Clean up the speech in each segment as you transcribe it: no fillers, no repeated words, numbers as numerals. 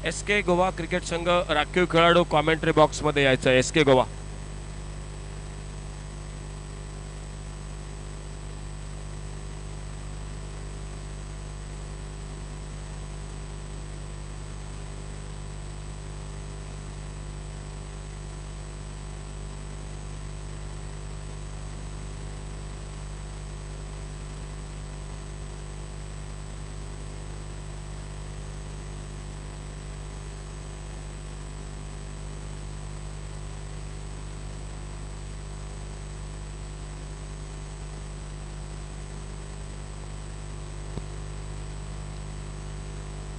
SK Goa cricket संघ राखीव खेळाडू कॉमेंट्री बॉक्स मध्ये यायचं. एसके गोवा.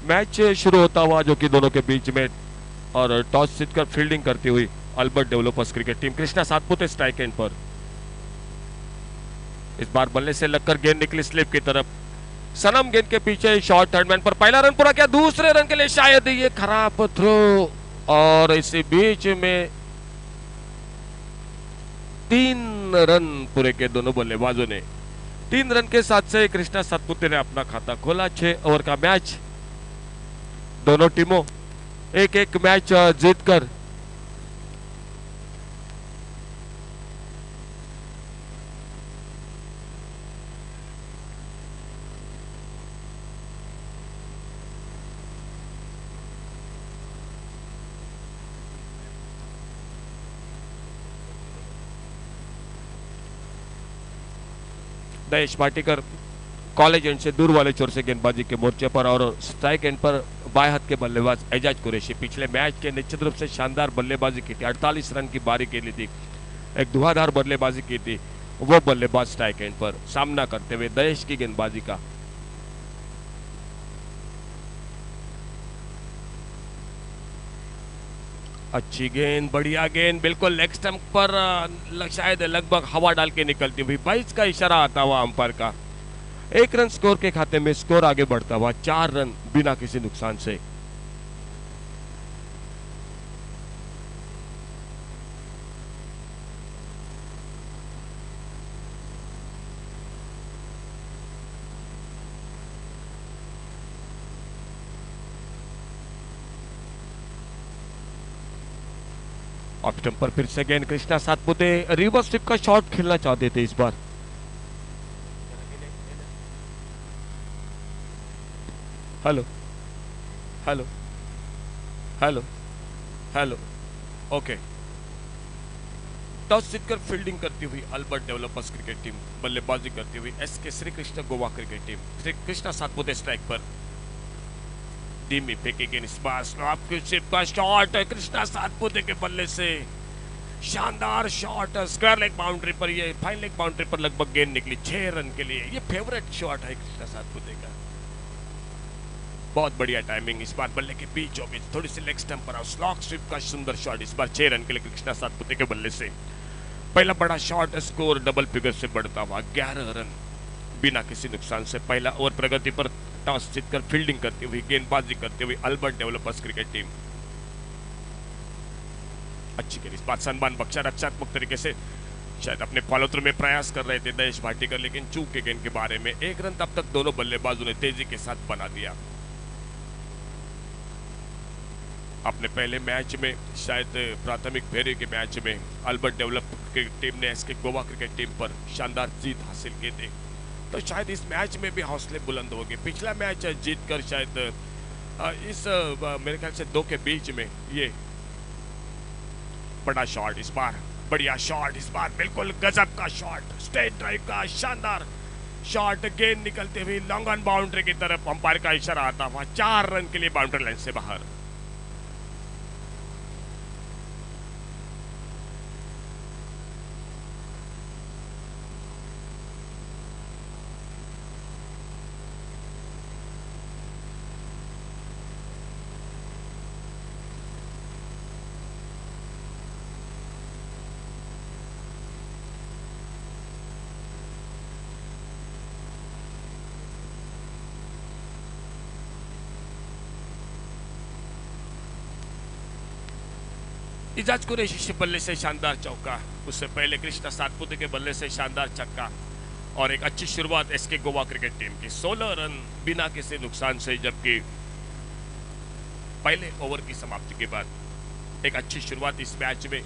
मैच शुरू होता हुआ जो कि दोनों के बीच में, और टॉस जीतकर फील्डिंग करती हुई Albert developers cricket team. Krishna Satpute strike and पर. इस बार बल्ले से लगकर गेंद निकली स्लिप की तरफ. सनम गेंद के पीछे शॉट थर्ड मैन पर. पहला रन पूरा किया. दूसरे रन के लिए शायद ये खराब थ्रो, और इसी बीच में 3 रन पूरे के दोनों बल्लेबाजों ने. 3 रन के साथ से कृष्णा सातपुते ने अपना खाता खोला. 6 ओवर का मैच. दोनों टीमों एक एक मैच जीतकर दहेश पाटीकर कॉलेज एंड से दूर वाले छोर से गेंदबाजी के मोर्चे पर, और स्ट्राइक एंड पर बाएं हाथ के बल्लेबाज एजाज कुरैशी. पिछले मैच के निश्चित रूप से शानदार बल्लेबाजी की थी. 48 रन की बारी के लिए थी. एक धुआंधार बल्लेबाजी की थी. वो बल्लेबाज स्ट्राइक एंड पर सामना करते हुए दहेश की गेंदबाजी का. अच्छी गेंद, बढ़िया गेंद, बिल्कुल लेग स्टंप पर शायद लगभग हवा डाल के निकलती हुई. 22 का इशारा आता हुआ अंपायर का. 1 रन स्कोर के खाते में. स्कोर आगे बढ़ता हुआ 4 रन बिना किसी नुकसान से. ऑफ स्टंप पर फिर से गेंद. कृष्णा सातपुते रिवर्स स्विप का शॉट खेलना चाहते थे इस बार. Hello hello hello hello. Okay. Toss जीतकर फील्डिंग करती हुई अल्बर्ट डेवलपर्स क्रिकेट टीम. बल्लेबाजी करती हुई SK Shri Krishna Goa cricket team. Shri Krishna Satpute strike पर. धीमी फेंकी गेंद. इस बार स्लॉप की शिप का शॉट कृष्णा सातपुते के बल्ले से. शानदार शॉट. स्क्वायर लेग बाउंड्री पर. ये फाइन लेग बाउंड्री पर लगभग गेंद निकली. 6 रन के लिए. ये फेवरेट शॉट है कृष्णा सातपुते का. बहुत बढ़िया टाइमिंग. इस बार बल्ले के बीचों बीच थोड़ी सी लेग स्टंप पर स्लॉक स्विप का सुंदर शॉट. इस बार 6 रन के लिए कृष्णा सातपुते के बल्ले से. पहला बड़ा शॉट. स्कोर डबल फिगर से बढ़ता हुआ 11 रन बिना किसी नुकसान से. पहला ओवर प्रगति पर. टॉस जीतकर फील्डिंग करती हुई, गेंदबाजी करती हुई अल्बर्ट डेवलपर्स क्रिकेट टीम. अच्छी गेंद. इस बार सनमान बख्शा रक्षात्मक तरीके से शायद अपने फॉलो थ्रू में प्रयास कर रहे थे दहेश भाटीकर, लेकिन चूक के गेंद के बारे में. 1 रन तब तक दोनों बल्लेबाजों ने तेजी के साथ बना दिया. अपने पहले मैच में शायद प्राथमिक फेरे के मैच में अल्बर्ट डेवलप क्रिकेट टीम ने एसके गोवा क्रिकेट टीम पर शानदार जीत हासिल की थी. तो शायद इस मैच में भी हौसले बुलंद होंगे. पिछला मैच जीतकर शायद इस मेरे ख्याल से 2 के बीच में ये बड़ा शॉट. इस बार बढ़िया शॉट. इस बार बिल्कुल गजब का शॉट. स्ट्रेट ड्राइव का शानदार शॉट. गेंद निकलते हुए लॉन्ग ऑन बाउंड्री की तरफ. अंपायर का इशारा आता हुआ 4 रन के लिए बाउंड्री लाइन से बाहर. इजाज कुरैशी के बल्ले से शानदार चौका. उससे पहले कृष्णा सातपुते के बल्ले से शानदार छक्का. और एक अच्छी शुरुआत एसके गोवा क्रिकेट टीम की. 16 रन बिना किसी नुकसान से. जबकि पहले ओवर की समाप्ति के बाद एक अच्छी शुरुआत इस मैच में।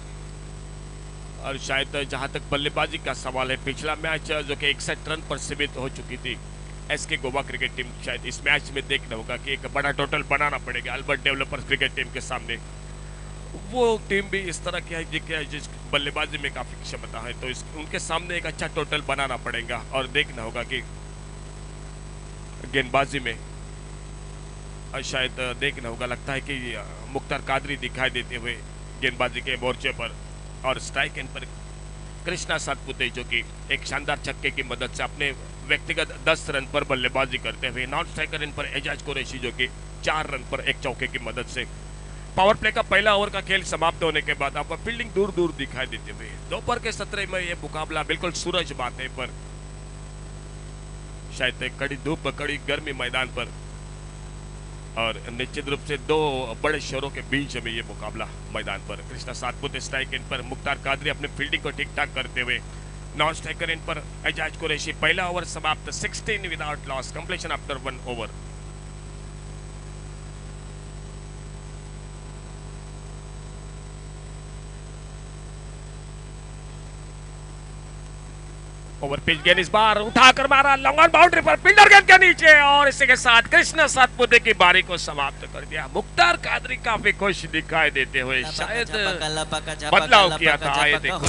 और शायद जहां तक बल्लेबाजी का सवाल है, पिछला मैच जो कि 61 रन पर सीमित हो चुकी थी एसके गोवा क्रिकेट टीम, शायद इस मैच में देखना होगा कि एक बड़ा टोटल बनाना पड़ेगा अल्बर्ट डेवलपर्स क्रिकेट टीम के सामने। वो टीम भी इस तरह की है जिस बल्लेबाजी में काफी क्षमता है, तो उनके सामने एक अच्छा टोटल बनाना पड़ेगा। और देखना होगा कि गेंदबाजी में शायद देखना होगा, लगता है कि मुख्तार कादरी दिखाई देते हुए गेंदबाजी के मोर्चे पर। और स्ट्राइक एंड पर कृष्णा सातपुते जो कि एक शानदार छक्के की मदद से अपने व्यक्तिगत 10 रन पर बल्लेबाजी करते हुए। नॉन स्ट्राइकर इन पर एजाज कुरैशी जो कि 4 रन पर एक चौके की मदद से। पावर प्ले का पहला ओवर का खेल समाप्त होने के बाद आपको फील्डिंग दूर दूर दिखाई देते हुए। दोपहर के सत्र में यह मुकाबला बिल्कुल सूरज माथे पर, शायद कड़ी धूप कड़ी गर्मी मैदान पर, और निश्चित रूप से दो बड़े शहरों के बीच में ये मुकाबला मैदान पर। कृष्णा सातपुते स्ट्राइक इन पर, मुख्तार कादरी अपने फील्डिंग को ठीक ठाक करते हुए। नॉन स्ट्राइकर इन पर एजाज कुरैशी। पहला ओवर समाप्त, 16 without loss, completion after 1 over. Over pitch गेंद इस बार उठाकर मारा लॉन्ग ऑन बाउंड्री पर, फील्डर गेंद के नीचे, और इसी के साथ कृष्णा सातपुते की बारी को समाप्त कर दिया। मुख्तार कादरी काफी खुश दिखाई देते हुए, शायद बदलाव किया था, आए देखो।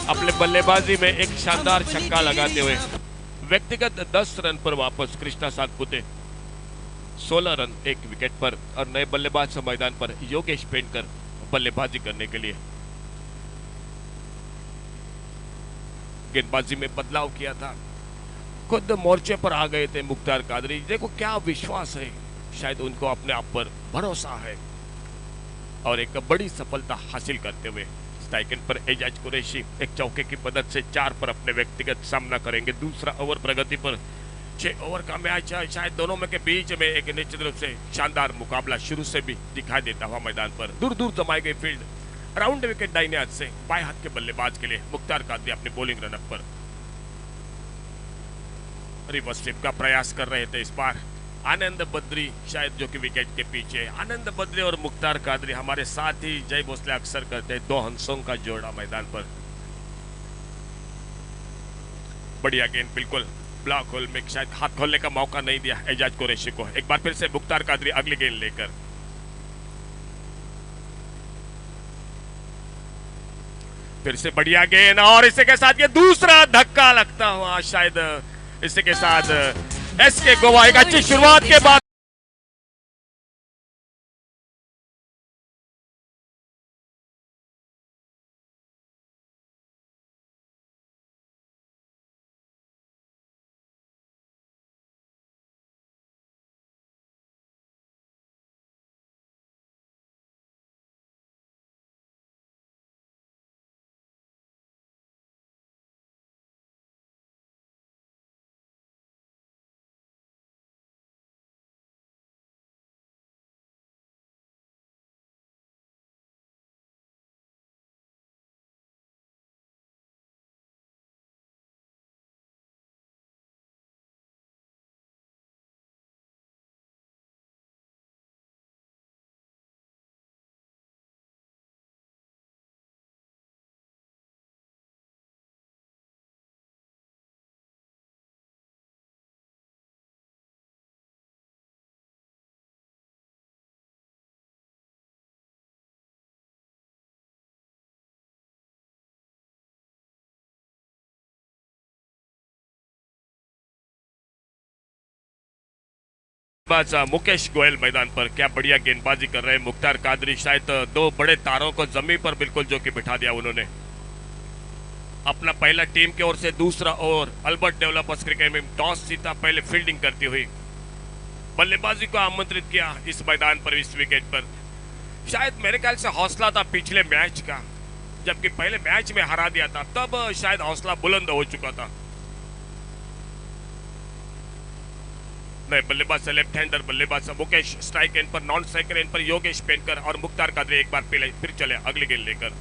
अपने बल्लेबाजी में एक शानदार छक्का लगाते हुए व्यक्तिगत 10 रन पर वापस कृष्णा सातपुते। 16 रन एक विकेट पर, और नए बल्लेबाज मैदान पर योगेश पेंडकर बल्लेबाजी करने के लिए। गेंदबाजी में बदलाव किया था, खुद मोर्चे पर आ गए थे मुख्तार कादरी। देखो क्या विश्वास है, शायद उनको अपने आप पर भरोसा है, और एक बड़ी सफलता हासिल करते हुए स्ट्राइक पर एजाज कुरैशी एक चौके की मदद से 4 पर अपने व्यक्तिगत सामना करेंगे। दूसरा ओवर प्रगति पर। 6 ओवर का मैच है, शायद दोनों में के बीच में एक निश्चित रूप से शानदार मुकाबला शुरू से भी दिखाई देता हुआ मैदान पर। दूर दूर जमाई गई फील्ड, राउंड विकेट दाहिने हाथ से बाएं हाथ के बल्लेबाज के लिए मुख्तार कादरी अपने बॉलिंग रनअप पर रिवर्स स्वीप का प्रयास कर रहे थे इस बार। आनंद बद्री शायद जो कि विकेट के पीछे। आनंद बद्री और मुख्तार कादरी हमारे साथ ही जय भोसले अक्सर करते हैं, 2 हंसों का जोड़ा मैदान पर। बढ़िया गेंद, बिल्कुल ब्लॉक होल में, शायद हाथ खोलने का मौका नहीं दिया एजाज कुरैशी को। एक बार फिर से मुख्तार कादरी अगली गेंद लेकर। फिर से बढ़िया गेंद, और इसी के साथ ये दूसरा धक्का लगता हुआ, शायद इसी के साथ एसके गोवा एक अच्छी शुरुआत के बाद बल्लेबाज मुकेश गोयल मैदान पर क्या बढ़िया गेंदबाजी कर रहे हैं। मुख्तार कादरी शायद दो बड़े तारों को जमीन पर बिल्कुल जो कि बिठा दिया उन्होंने। अपना पहला टीम की ओर से दूसरा ओवर अल्बर्ट डेवलपर्स क्रिकेट में टॉस जीता, पहले फील्डिंग करती हुई बल्लेबाजी को आमंत्रित किया इस मैदान पर, इस विकेट पर। शायद मेरे ख्याल से हौसला था पिछले मैच का, जबकि पहले मैच में हरा दिया था, तब शायद हौसला बुलंद हो चुका था। नए बल्लेबाज लेफ्ट हैंडर बल्लेबाज मुकेश स्ट्राइक एंड पर, नॉन स्ट्राइकर एंड पर योगेश पेनकर और मुख्तार कादरी एक बार फिर चले अगली गेंद लेकर।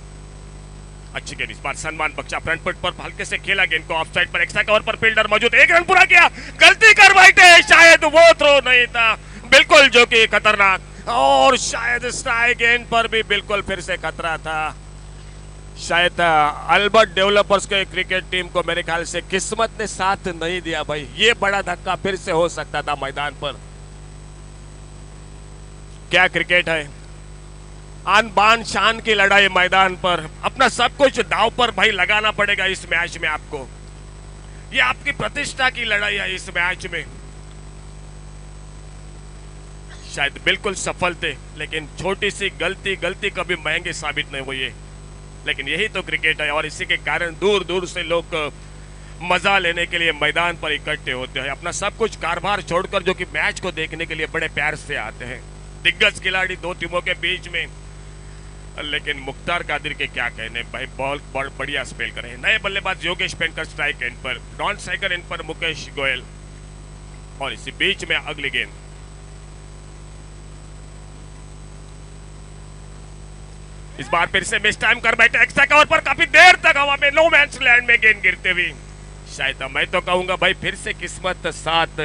अच्छी गेंद, इस बार सलमान बख्शा फ्रंट फुट पर हल्के से खेला गेंद को ऑफ साइड पर, एक्स्ट्रा कवर पर फील्डर मौजूद, एक रन पूरा किया, गलती कर बैठे, शायद वो थ्रो नहीं था, बिल्कुल जो कि खतरनाक, और शायद स्ट्राइक गेंद पर भी बिल्कुल फिर से खतरा था। शायद अल्बर्ट डेवलपर्स के क्रिकेट टीम को मेरे ख्याल से किस्मत ने साथ नहीं दिया भाई, ये बड़ा धक्का फिर से हो सकता था मैदान पर। क्या क्रिकेट है, आन बान शान की लड़ाई मैदान पर, अपना सब कुछ दांव पर भाई लगाना पड़ेगा इस मैच में आपको। ये आपकी प्रतिष्ठा की लड़ाई है इस मैच में। शायद बिल्कुल सफल थे, लेकिन छोटी सी गलती कभी महंगी साबित नहीं हुई है। लेकिन यही तो क्रिकेट है, और इसी के कारण दूर दूर से लोग मजा लेने के लिए मैदान पर इकट्ठे होते हैं, अपना सब कुछ कारोबार छोड़कर जो कि मैच को देखने के लिए बड़े प्यार से आते हैं। दिग्गज खिलाड़ी दो टीमों के बीच में, लेकिन मुख्तार कादिर के क्या कहने भाई, बॉल बढ़िया स्पेल करे। नए बल्लेबाज योगेश पेनकर स्ट्राइक एंड पर, नॉन स्ट्राइकर एंड पर मुकेश गोयल, और इसी बीच में अगली गेंद। इस बार फिर से मिस टाइम कर बैठे, एक्स्ट्रा कवर पर काफी देर तक हवा में नो मैंस लैंड में गेंद गिरते हुई। शायद मैं तो कहूंगा भाई फिर से किस्मत साथ।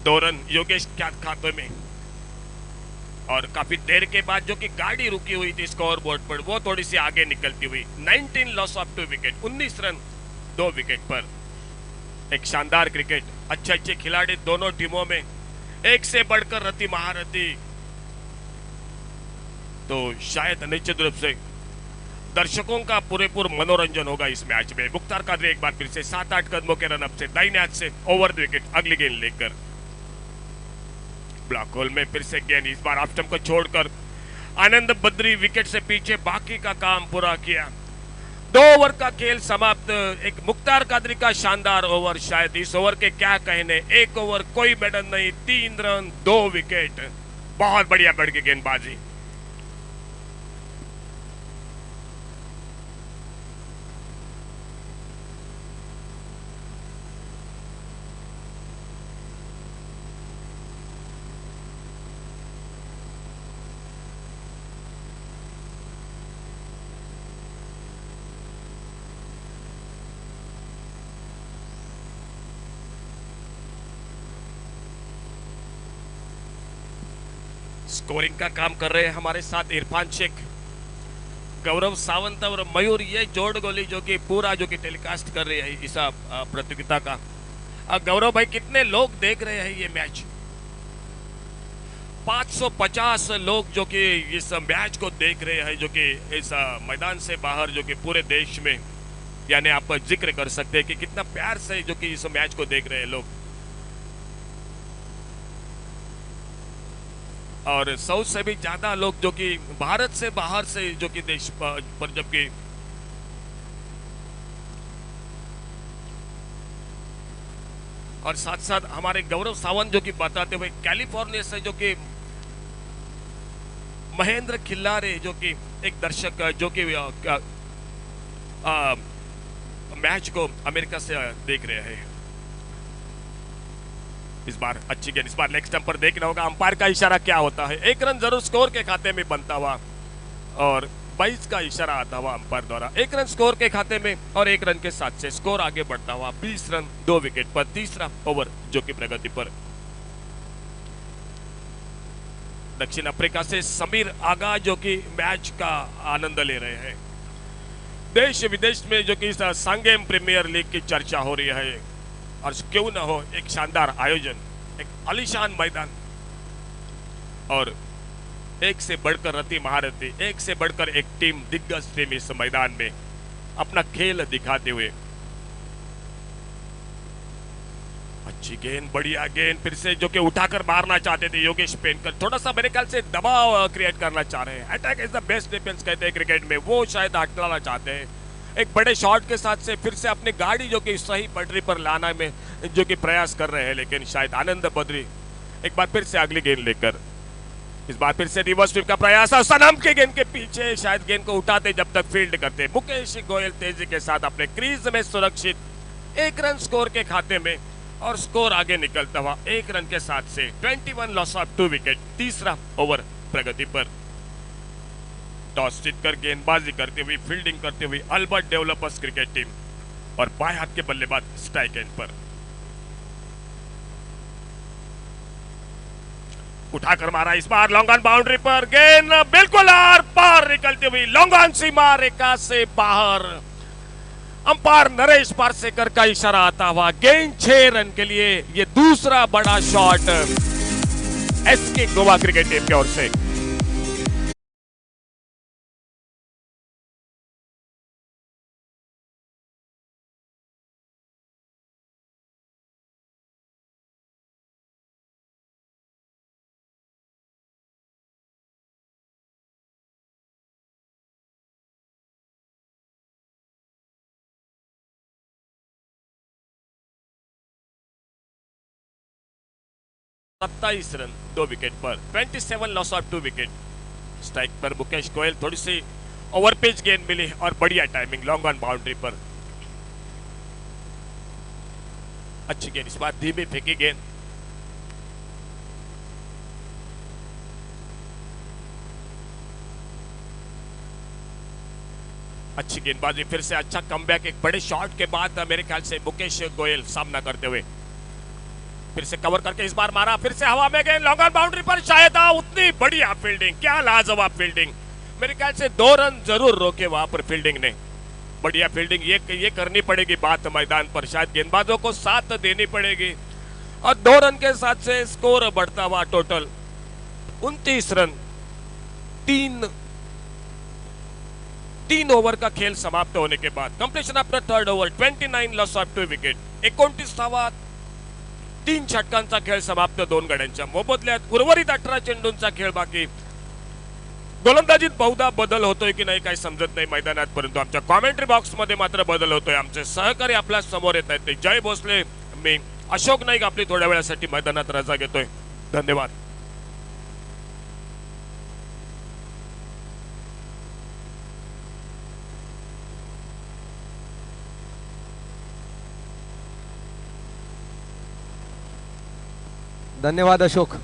2 रन योगेश के खाते में, और काफी देर के बाद जो कि गाड़ी रुकी हुई थी स्कोर बोर्ड पर, वो थोड़ी सी आगे निकलती हुई। 19 loss of 2 wicket, 19 run 2 wicket पर। एक शानदार क्रिकेट, अच्छे खिलाड़ी दोनों टीमों में, एक से बढ़कर रति महारथी। तो शायद निश्चित रूप से दर्शकों का पूरेपूर मनोरंजन होगा इस मैच में। मुख्तार कादरी एक बार फिर से 7-8 कदमों के रनअप से दाहिने हाथ से ओवर द विकेट अगली गेंद लेकर ब्लॉक होल में फिर से गेंद, इस बार ऑफ स्टंप को छोड़कर आनंद बद्री विकेट से पीछे बाकी का काम पूरा किया। 2 ओवर का खेल समाप्त। एक मुख्तार कादरी का शानदार ओवर, शायद इस ओवर के क्या कहने, 1 ओवर कोई मेडल नहीं, 3 रन 2 विकेट, बहुत बढ़िया बढ़ के गेंदबाजी। स्कोरिंग का काम कर रहे हैं हमारे साथ इरफान शेख, गौरव सावंत और मयूर, ये जोड़ गोली जो कि पूरा जो कि टेलीकास्ट कर रहे हैं इस प्रतियोगिता का। गौरव भाई, कितने लोग देख रहे हैं ये मैच? 550 लोग जो कि इस मैच को देख रहे हैं, जो कि इस मैदान से बाहर जो कि पूरे देश में, यानी आप जिक्र कर सकते हैं कि कितना प्यार से जो कि इस मैच को देख रहे हैं लोग। और 100 से भी ज्यादा लोग जो कि भारत से बाहर से जो कि देश पर, जबकि और साथ साथ हमारे गौरव सावंत जो कि बताते हुए कैलिफोर्निया से, जो कि महेंद्र खिल्लारे जो कि एक दर्शक जो कि मैच को अमेरिका से देख रहे हैं। इस बार अच्छी गेंद, इस बार लेग स्टंप पर देखना होगा अंपायर का इशारा क्या होता है। 1 रन जरूर स्कोर के खाते में बनता हुआ, और 22 का इशारा आता हुआ अंपायर द्वारा। 1 रन स्कोर के खाते में और 1 रन के साथ से स्कोर आगे बढ़ता हुआ 20 रन 2 विकेट पर, तीसरा ओवर जो कि प्रगति पर। दक्षिण अफ्रीका से समीर आगा जो कि मैच का आनंद ले रहे हैं। देश विदेश में जो कि सांगेम प्रीमियर लीग की चर्चा हो रही है, और क्यों ना हो एक शानदार आयोजन, एक आलीशान मैदान, और एक से बढ़कर रति महारथी, एक से बढ़कर एक टीम, दिग्गज टीम इस मैदान में अपना खेल दिखाते हुए। अच्छी गेंद, बढ़िया गेंद, फिर से जो कि उठाकर मारना चाहते थे योगेश पेनकर, थोड़ा सा मेरे ख्याल से दबाव क्रिएट करना चाह रहे हैं। Attack is the best defence कहते हैं क्रिकेट में, वो शायद हटाना चाहते हैं। एक बड़े शॉट के साथ से फिर से अपनी गाड़ी जो कि सही पटरी पर लाना में जो कि प्रयास कर रहे हैं, लेकिन शायद आनंद बद्री एक बार फिर से अगली गेंद लेकर, इस बार फिर से रिवर्स स्वीप का प्रयास और सनम के गेंद के पीछे शायद गेंद को उठाते जब तक फील्ड करते। मुकेश गोयल तेजी के साथ अपने क्रीज में सुरक्षित, 1 रन स्कोर के खाते में और स्कोर आगे निकलता हुआ 1 रन के साथ से 21 लॉस ऑफ 2 विकेट। तीसरा ओवर प्रगति पर। टॉस जीतकर गेंदबाजी करते हुए, फील्डिंग करते हुए अल्बर्ट डेवलपर्स क्रिकेट टीम और बाएं हाथ के बल्लेबाज स्ट्राइक एंड पर। उठाकर मारा इस बार लॉन्ग ऑन बाउंड्री पर, गेंद बिल्कुल आर पार निकलती हुई लॉन्ग ऑन सीमा रेखा से बाहर। अंपायर नरेश पारसेकर का इशारा आता हुआ गेंद 6 रन के लिए। ये दूसरा बड़ा shot SK Goa cricket team की ओर से। सत्ताईस रन 2 विकेट पर, 27 लॉस ऑफ 2 विकेट। स्ट्राइक पर मुकेश गोयल, थोड़ी सी ओवरपिच गेंद मिली और बढ़िया टाइमिंग लॉन्ग ऑन बाउंड्री पर। अच्छी गेंद, इस बार धीमी फेंकी गेंद। अच्छी गेंदबाजी, फिर से अच्छा कमबैक एक बड़े शॉट के बाद मेरे ख्याल से मुकेश गोयल सामना करते हुए फिर से कवर करके इस बार मारा, फिर से हवा में गेंद लॉन्ग ऑन बाउंड्री पर। शायद उतनी बढ़िया फील्डिंग, क्या लाजवाब फील्डिंग। मेरे ख्याल से 2 रन जरूर रोके वहां पर फील्डिंग ने। बढ़िया फील्डिंग, ये करनी पड़ेगी बात मैदान पर, शायद गेंदबाजों को साथ देनी पड़ेगी। और 2 रन के साथ से स्कोर बढ़ता हुआ टोटल 29 रन। 3 ओवर का खेल समाप्त होने के बाद, completion after 3rd over, 29 loss of 2 wicket. 29 3 षटकांचा खेळ समाप्त 2 गड्यांच्या मोबदल्यात उर्वरित 18 चेंडूंचा खेळ बाकी। गोलंदाजीत बहुधा बदल होतोय की नाही काही समजत नाही मैदानात, परंतु आमच्या कॉमेंट्री बॉक्स मध्ये मात्र बदल होतोय। आमचे सहकारी आपल्या समोर येत आहेत, ते जय भोसले, मी अशोक नाईक आपली थोड्या वेळासाठी मैदानात रजा घेतोय। धन्यवाद। धन्यवाद अशोक।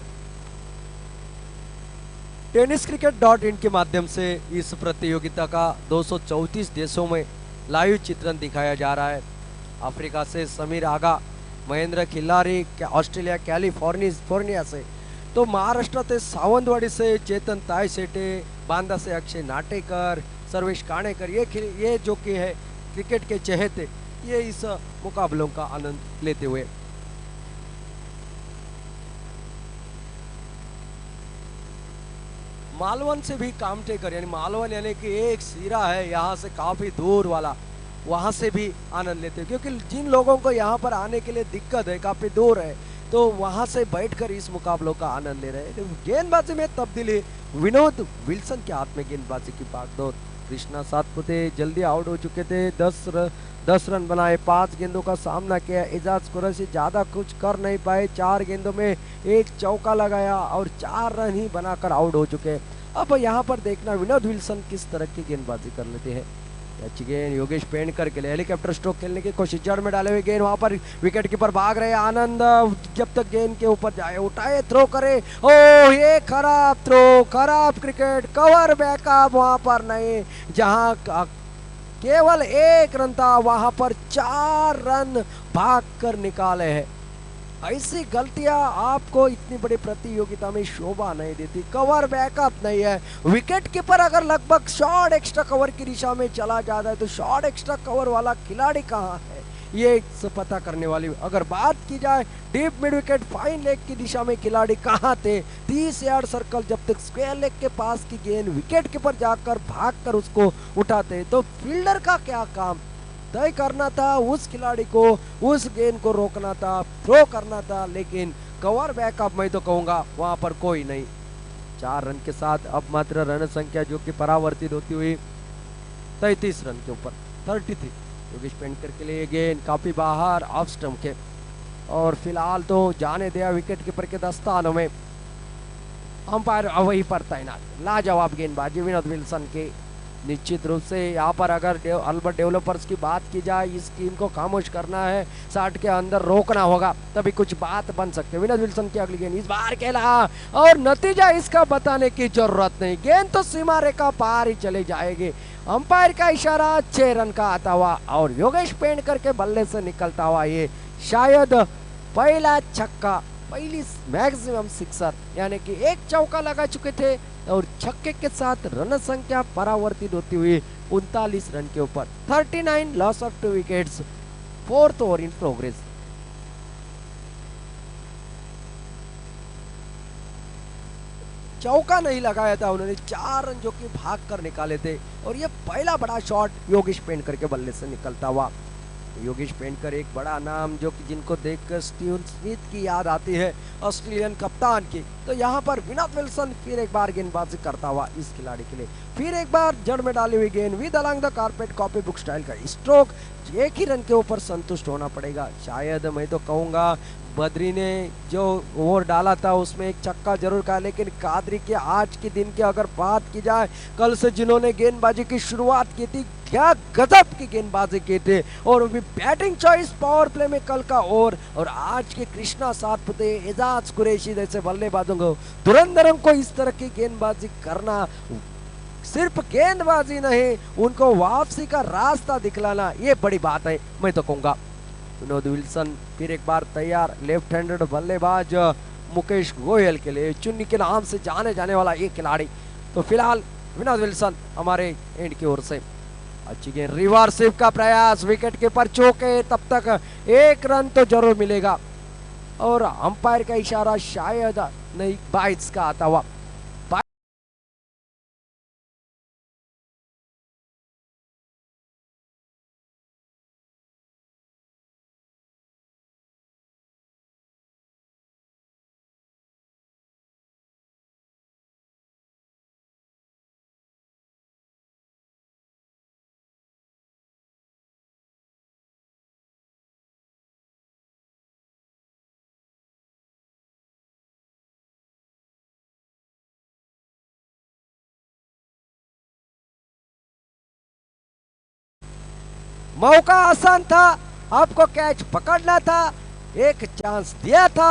टेनिसक्रिकेट.in के माध्यम से इस प्रतियोगिता का 234 देशों में लाइव चित्रण दिखाया जा रहा है। अफ्रीका से समीर आगा, महेंद्र खिल्लारी, ऑस्ट्रेलिया कैलिफोर्निया से, तो महाराष्ट्र से सावंतवाड़ी से चेतन तायसेटे, बांदा से अक्षय नाटेकर, सर्वेश काणेकर, ये जो कि है क्रिकेट के चहेते, ये इस मुकाबलों का आनंद लेते हुए। मालवन से भी कामटेकर, यानी मालवन यानी कि एक सिरा है यहाँ से काफ़ी दूर वाला, वहाँ से भी आनंद लेते हैं, क्योंकि जिन लोगों को यहाँ पर आने के लिए दिक्कत है, काफ़ी दूर है, तो वहाँ से बैठकर इस मुकाबलों का आनंद ले रहे हैं। गेंदबाजी में तब्दीली, विनोद विल्सन के हाथ में गेंदबाजी की भागदौड़। कृष्णा सातपुते जल्दी आउट हो चुके थे, 10 रन बनाए, 5 गेंदों का सामना किया। एजाज कुरैशी ज़्यादा कुछ कर नहीं पाए, 4 गेंदों में 1 चौका लगाया और 4 रन ही बनाकर आउट हो चुके। अब यहाँ पर देखना विनोद विल्सन किस तरह की गेंदबाजी कर लेते हैं। अच्छी गेंद योगेश पेंडकर के लिए, हेलीकॉप्टर स्ट्रोक खेलने की कोशिश, जड़ में डाले हुए गेंद, वहां पर विकेट कीपर भाग रहे, आनंद जब तक गेंद के ऊपर जाए उठाए, थ्रो करे, ओह ये खराब थ्रो, खराब क्रिकेट, कवर बैकअप वहां पर नहीं, जहां केवल 1 रन था वहां पर 4 रन भाग कर निकाले हैं। ऐसी गलतियां आपको इतनी बड़ी प्रतियोगिता में शोभा नहीं देती। कवर बैकअप नहीं है, विकेट कीपर अगर लगभग शॉर्ट एक्स्ट्रा कवर की दिशा में चला जाता है तो शॉर्ट एक्स्ट्रा कवर वाला खिलाड़ी कहां है, ये पता करने वाली। अगर बात की जाए deep mid wicket fine leg की दिशा में खिलाड़ी कहां थे, 30 यार्ड सर्कल जब तक स्क्वायर लेग के पास की गेंद विकेट कीपर जाकर भागकर उसको उठाते, तो फील्डर का क्या काम। तय करना था, उस खिलाड़ी को उस गेंद को रोकना था, थ्रो करना था, लेकिन कवर बैकअप मैं तो कहूंगा वहां पर कोई नहीं। 4 रन के साथ अब मात्र रन संख्या जो कि परावर्तित होती हुई 33 रन के ऊपर 33। योगेश पेंडकर के लिए गेंद काफी बाहर ऑफ स्टंप के, और फिलहाल तो जाने दिया विकेट कीपर के दस्तानों में। अंपायर वहीं पर तैनात, लाजवाब गेंदबाजी विनोद विल्सन की। निश्चित रूप से यहाँ पर अगर अल्बर्ट डेवलपर्स की बात की जाए, इस टीम को खामोश करना है, 60 के अंदर रोकना होगा, तभी कुछ बात बन सकती है। विनोद विल्सन की अगली गेंद इस बार खेला, और नतीजा इसका बताने की जरूरत नहीं, गेंद तो सीमा रेखा पार ही चले जाएगी। अंपायर का इशारा 6 रन का आता हुआ, और योगेश पेंडकर के बल्ले से निकलता हुआ ये शायद पहला छक्का, पहली मैक्सिमम सिक्सर, यानी कि एक चौका लगा चुके थे और छक्के के साथ रन संख्या परावर्तित होती हुई 39 रन के ऊपर। 39 loss of 2 wickets, 4th over in progress. चौका नहीं लगाया था उन्होंने, 4 रन जो कि भाग कर निकाले थे, और ये पहला बड़ा शॉट योगेश पेंडकर के बल्ले से निकलता हुआ। योगेश पेंडकर एक बड़ा नाम जो कि जिनको देखकर स्टीवन स्मिथ की याद आती है, ऑस्ट्रेलियन कप्तान की। तो यहाँ पर विनोद विल्सन फिर एक बार गेंदबाजी करता हुआ इस खिलाड़ी के लिए, फिर एक बार जड़ में डाली हुई गेंद with along the carpet, copy book style का स्ट्रोक। 1 ही रन के ऊपर संतुष्ट होना पड़ेगा। शायद मैं तो कहूँगा बद्री ने जो ओवर डाला था उसमें एक छक्का जरूर का, लेकिन कादरी के आज के दिन की अगर बात की जाए, कल से जिन्होंने गेंदबाजी की शुरुआत की थी, क्या गजब की गेंदबाजी की थी, और भी बैटिंग चॉइस पावर प्ले में कल का ओवर, और आज के कृष्णा सातपुते, एजाज कुरैशी जैसे बल्लेबाजों को, धुरंधरों को इस तरह की गेंदबाजी करना, सिर्फ गेंदबाजी नहीं, उनको वापसी का रास्ता दिखलाना, ये बड़ी बात है मैं तो कहूँगा। विनोद विल्सन फिर एक बार तैयार, लेफ्ट हैंडेड बल्लेबाज मुकेश गोयल के लिए, चुन्नी के नाम से जाने जाने वाला ये खिलाड़ी। तो फिलहाल विनोद विल्सन हमारे एंड की ओर से। अच्छी गेंद, रिवर्सिव का प्रयास, विकेट कीपर चौके, तब तक 1 रन तो जरूर मिलेगा, और अंपायर का इशारा शायद नहीं 22 का आता हुआ। मौका आसान था, आपको कैच पकड़ना था, एक चांस दिया था,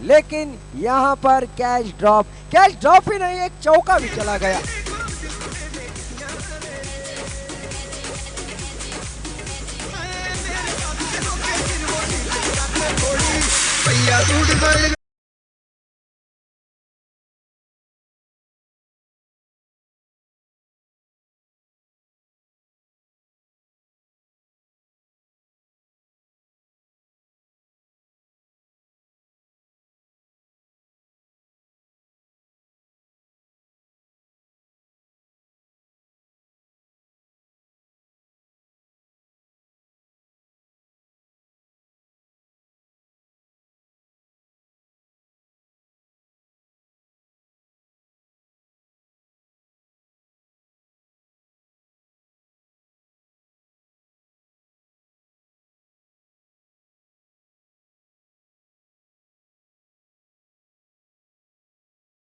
लेकिन यहां पर कैच ड्रॉप ही नहीं, एक चौका भी चला गया।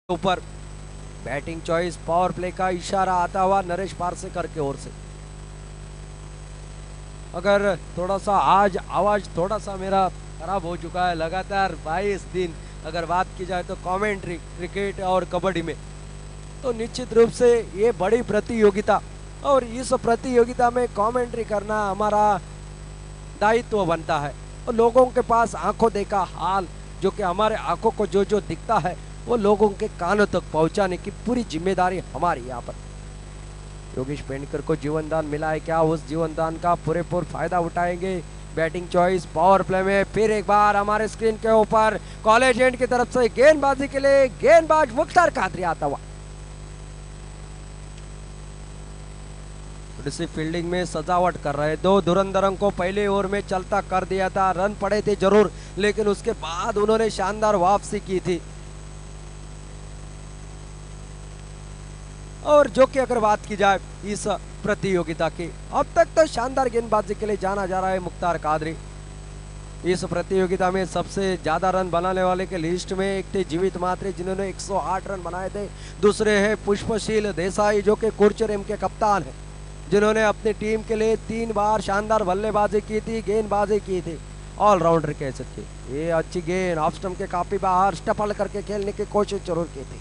ऊपर बैटिंग चॉइस, पावर प्ले का इशारा आता हुआ नरेश पार्सेकर की ओर से। अगर थोड़ा सा आज आवाज थोड़ा सा मेरा खराब हो चुका है, लगातार 22 दिन अगर बात की जाए तो कमेंट्री क्रिकेट और कबड्डी में, तो निश्चित रूप से ये बड़ी प्रतियोगिता, और इस प्रतियोगिता में कमेंट्री करना हमारा दायित्व बनता है, और लोगों के पास आंखों देखा हाल, जो कि हमारे आंखों को जो जो दिखता है वो लोगों के कानों तक पहुंचाने की पूरी जिम्मेदारी हमारी यहाँ पर। योगेश पेंडकर को जीवनदान मिला है, क्या उस जीवनदान का पूरेपूर फायदा उठाएंगे? बैटिंग चॉइस, पावर प्ले में फिर एक बार हमारे स्क्रीन के ऊपर कॉलेज एंड की तरफ से गेंदबाजी के लिए गेंदबाज मुख्तार कादरी आता हुआ। थोड़ी सी फील्डिंग में सजावट कर रहे, दो धुरंधरों को पहले ओवर में चलता कर दिया था, रन पड़े थे जरूर, लेकिन उसके बाद उन्होंने शानदार वापसी की थी। और जो कि अगर बात की जाए इस प्रतियोगिता की, अब तक तो शानदार गेंदबाजी के लिए जाना जा रहा है मुख्तार कादरी। इस प्रतियोगिता में सबसे ज्यादा रन बनाने वाले के लिस्ट में एक थे जीवित मात्रे जिन्होंने 108 रन बनाए थे, दूसरे हैं पुष्पशील देसाई जो कि कुर्चरेम के कप्तान हैं, जिन्होंने अपनी टीम के लिए 3 बार शानदार बल्लेबाजी की थी, गेंदबाजी की थी, ऑलराउंडर कह सकते। ये अच्छी गेंद ऑफ स्टंप के काफी बाहर स्टपल करके खेलने की कोशिश जरूर की थी,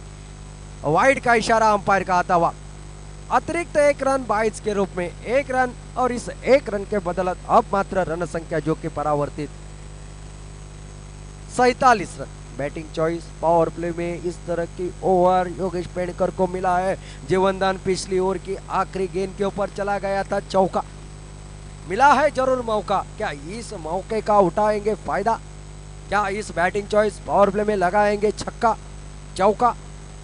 वाइड का इशारा अंपायर का आता हुआ। अतिरिक्त 1 रन 22 के रूप में 1 रन, और इस 1 रन के बदलत अब मात्र रन संख्या जो कि परावर्तित 47 run. Batting choice power play में इस तरह की ओवर योगेश पेड़कर को मिला है। जीवनदान पिछली ओवर की आखिरी गेंद के ऊपर चला गया था, चौका मिला है जरूर मौका, क्या इस मौके का उठाएंगे फायदा? क्या इस बैटिंग चॉइस पावर प्ले में लगाएंगे छक्का चौका?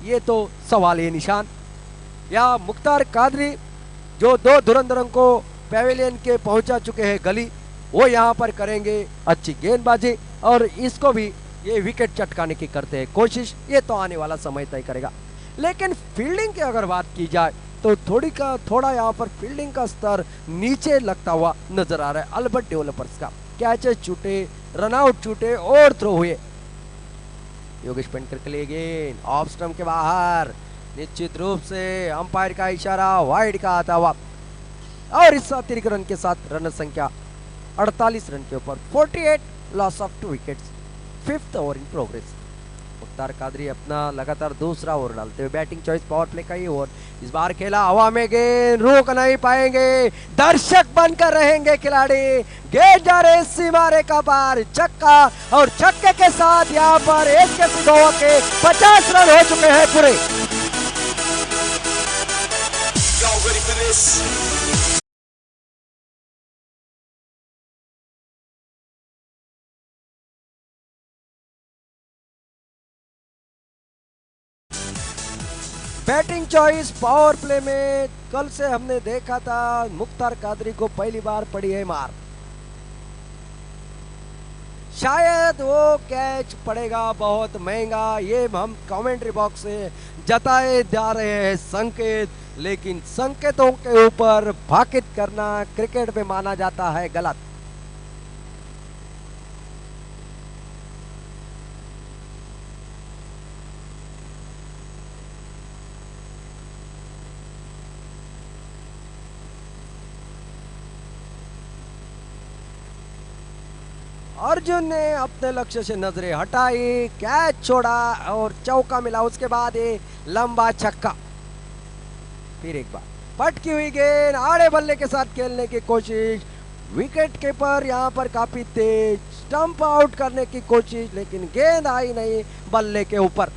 ये तो सवाल है निशान। या मुख्तार कादरी जो 2 धुरंधरों को पेविलियन के पहुंचा चुके हैं गली, वो यहाँ पर करेंगे अच्छी गेंदबाजी और इसको भी ये विकेट चटकाने की करते हैं कोशिश, ये तो आने वाला समय तय करेगा। लेकिन फील्डिंग की अगर बात की जाए तो थोड़ा यहाँ पर फील्डिंग का स्तर नीचे लगता हुआ नजर आ रहा है अल्बर्ट डेवलपर्स का। कैचेस छूटे, रनआउट छूटे और थ्रो हुए। योगेश पेंटर के लिए गेंद ऑफ स्टंप के बाहर, निश्चित रूप से अंपायर का इशारा वाइड का आता हुआ, और इस अतिरिक्त रन के साथ रन संख्या 48 रन के ऊपर 48, loss of 2 wickets, 5th over in progress. Mukhtar Qadri अपना लगातार दूसरा ओवर डालते हुए, बैटिंग चॉइस पावर प्ले का ही ओवर, इस बार खेला हवा में, गेंद रोक नहीं पाएंगे, दर्शक बनकर रहेंगे खिलाड़ी, गेंद जा रहे सीमा रेखा पार, छक्का, और छक्के के साथ यहाँ पर SKC गोवा के 50 रन हो चुके हैं पूरे। Ready for this? Batting choice power play में कल से हमने देखा था मुख्तार कादरी को पहली बार पड़ी है मार, शायद वो कैच पड़ेगा बहुत महंगा, ये हम कमेंट्री बॉक्स से जताए जा रहे हैं संकेत, लेकिन संकेतों के ऊपर भाकित करना क्रिकेट में माना जाता है गलत। अर्जुन ने अपने लक्ष्य से नजरें हटाई, कैच छोड़ा और चौका मिला, उसके बाद ये लंबा छक्का, फिर एक बार पटकी हुई गेंद, आड़े बल्ले के साथ खेलने की कोशिश, विकेट कीपर यहाँ पर काफी तेज, स्टंप आउट करने की कोशिश, लेकिन गेंद आई नहीं बल्ले के ऊपर।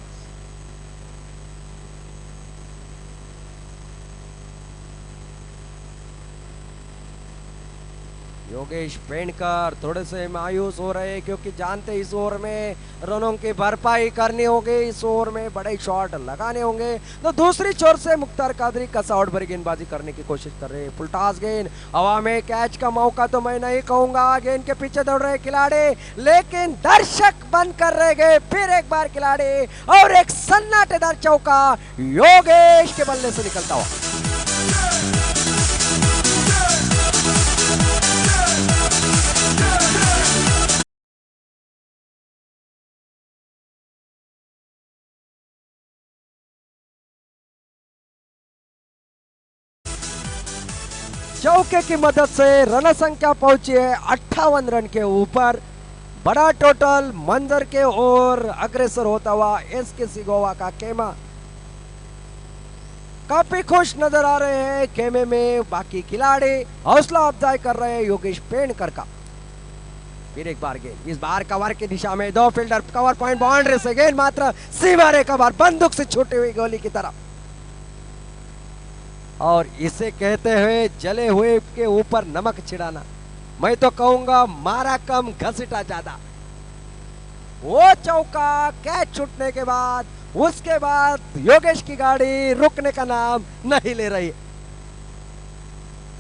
योगेश पेंडकर थोड़े से मायूस हो रहे हैं क्योंकि जानते इस ओवर में रनों की भरपाई करनी होगी, इस ओवर में बड़े शॉट लगाने होंगे। तो दूसरी छोर से मुख्तार कादरी कसौट भरी गेंदबाजी करने की कोशिश कर रहे हैं, फुलटास गेंद हवा में, कैच का मौका तो मैं नहीं कहूंगा, गेंद के पीछे दौड़ रहे खिलाड़ी, लेकिन दर्शक बंद कर रहे गए, फिर एक बार खिलाड़ी और एक सन्नाटेदार चौका योगेश के बल्ले से निकलता हुआ। चौके की मदद से रन संख्या पहुंची है 58 रन के ऊपर, बड़ा टोटल मंजर के ओर अग्रसर होता हुआ SKC गोवा का खेमा। काफी खुश नजर आ रहे हैं खेमे में बाकी खिलाड़ी, हौसला अफजाई कर रहे हैं योगेश पेंडकर का। फिर एक बार गेंद, इस बार कवर की दिशा में 2 फील्डर, कवर पॉइंट बाउंड्री से गेंद मात्र सीमा रेखा बार, बंदूक से छूटी हुई गोली की तरफ, और इसे कहते हुए जले हुए के ऊपर नमक छिड़ाना, मैं तो कहूंगा मारा कम घसीटा ज्यादा। वो चौका कैच छूटने के बाद, उसके बाद योगेश की गाड़ी रुकने का नाम नहीं ले रही।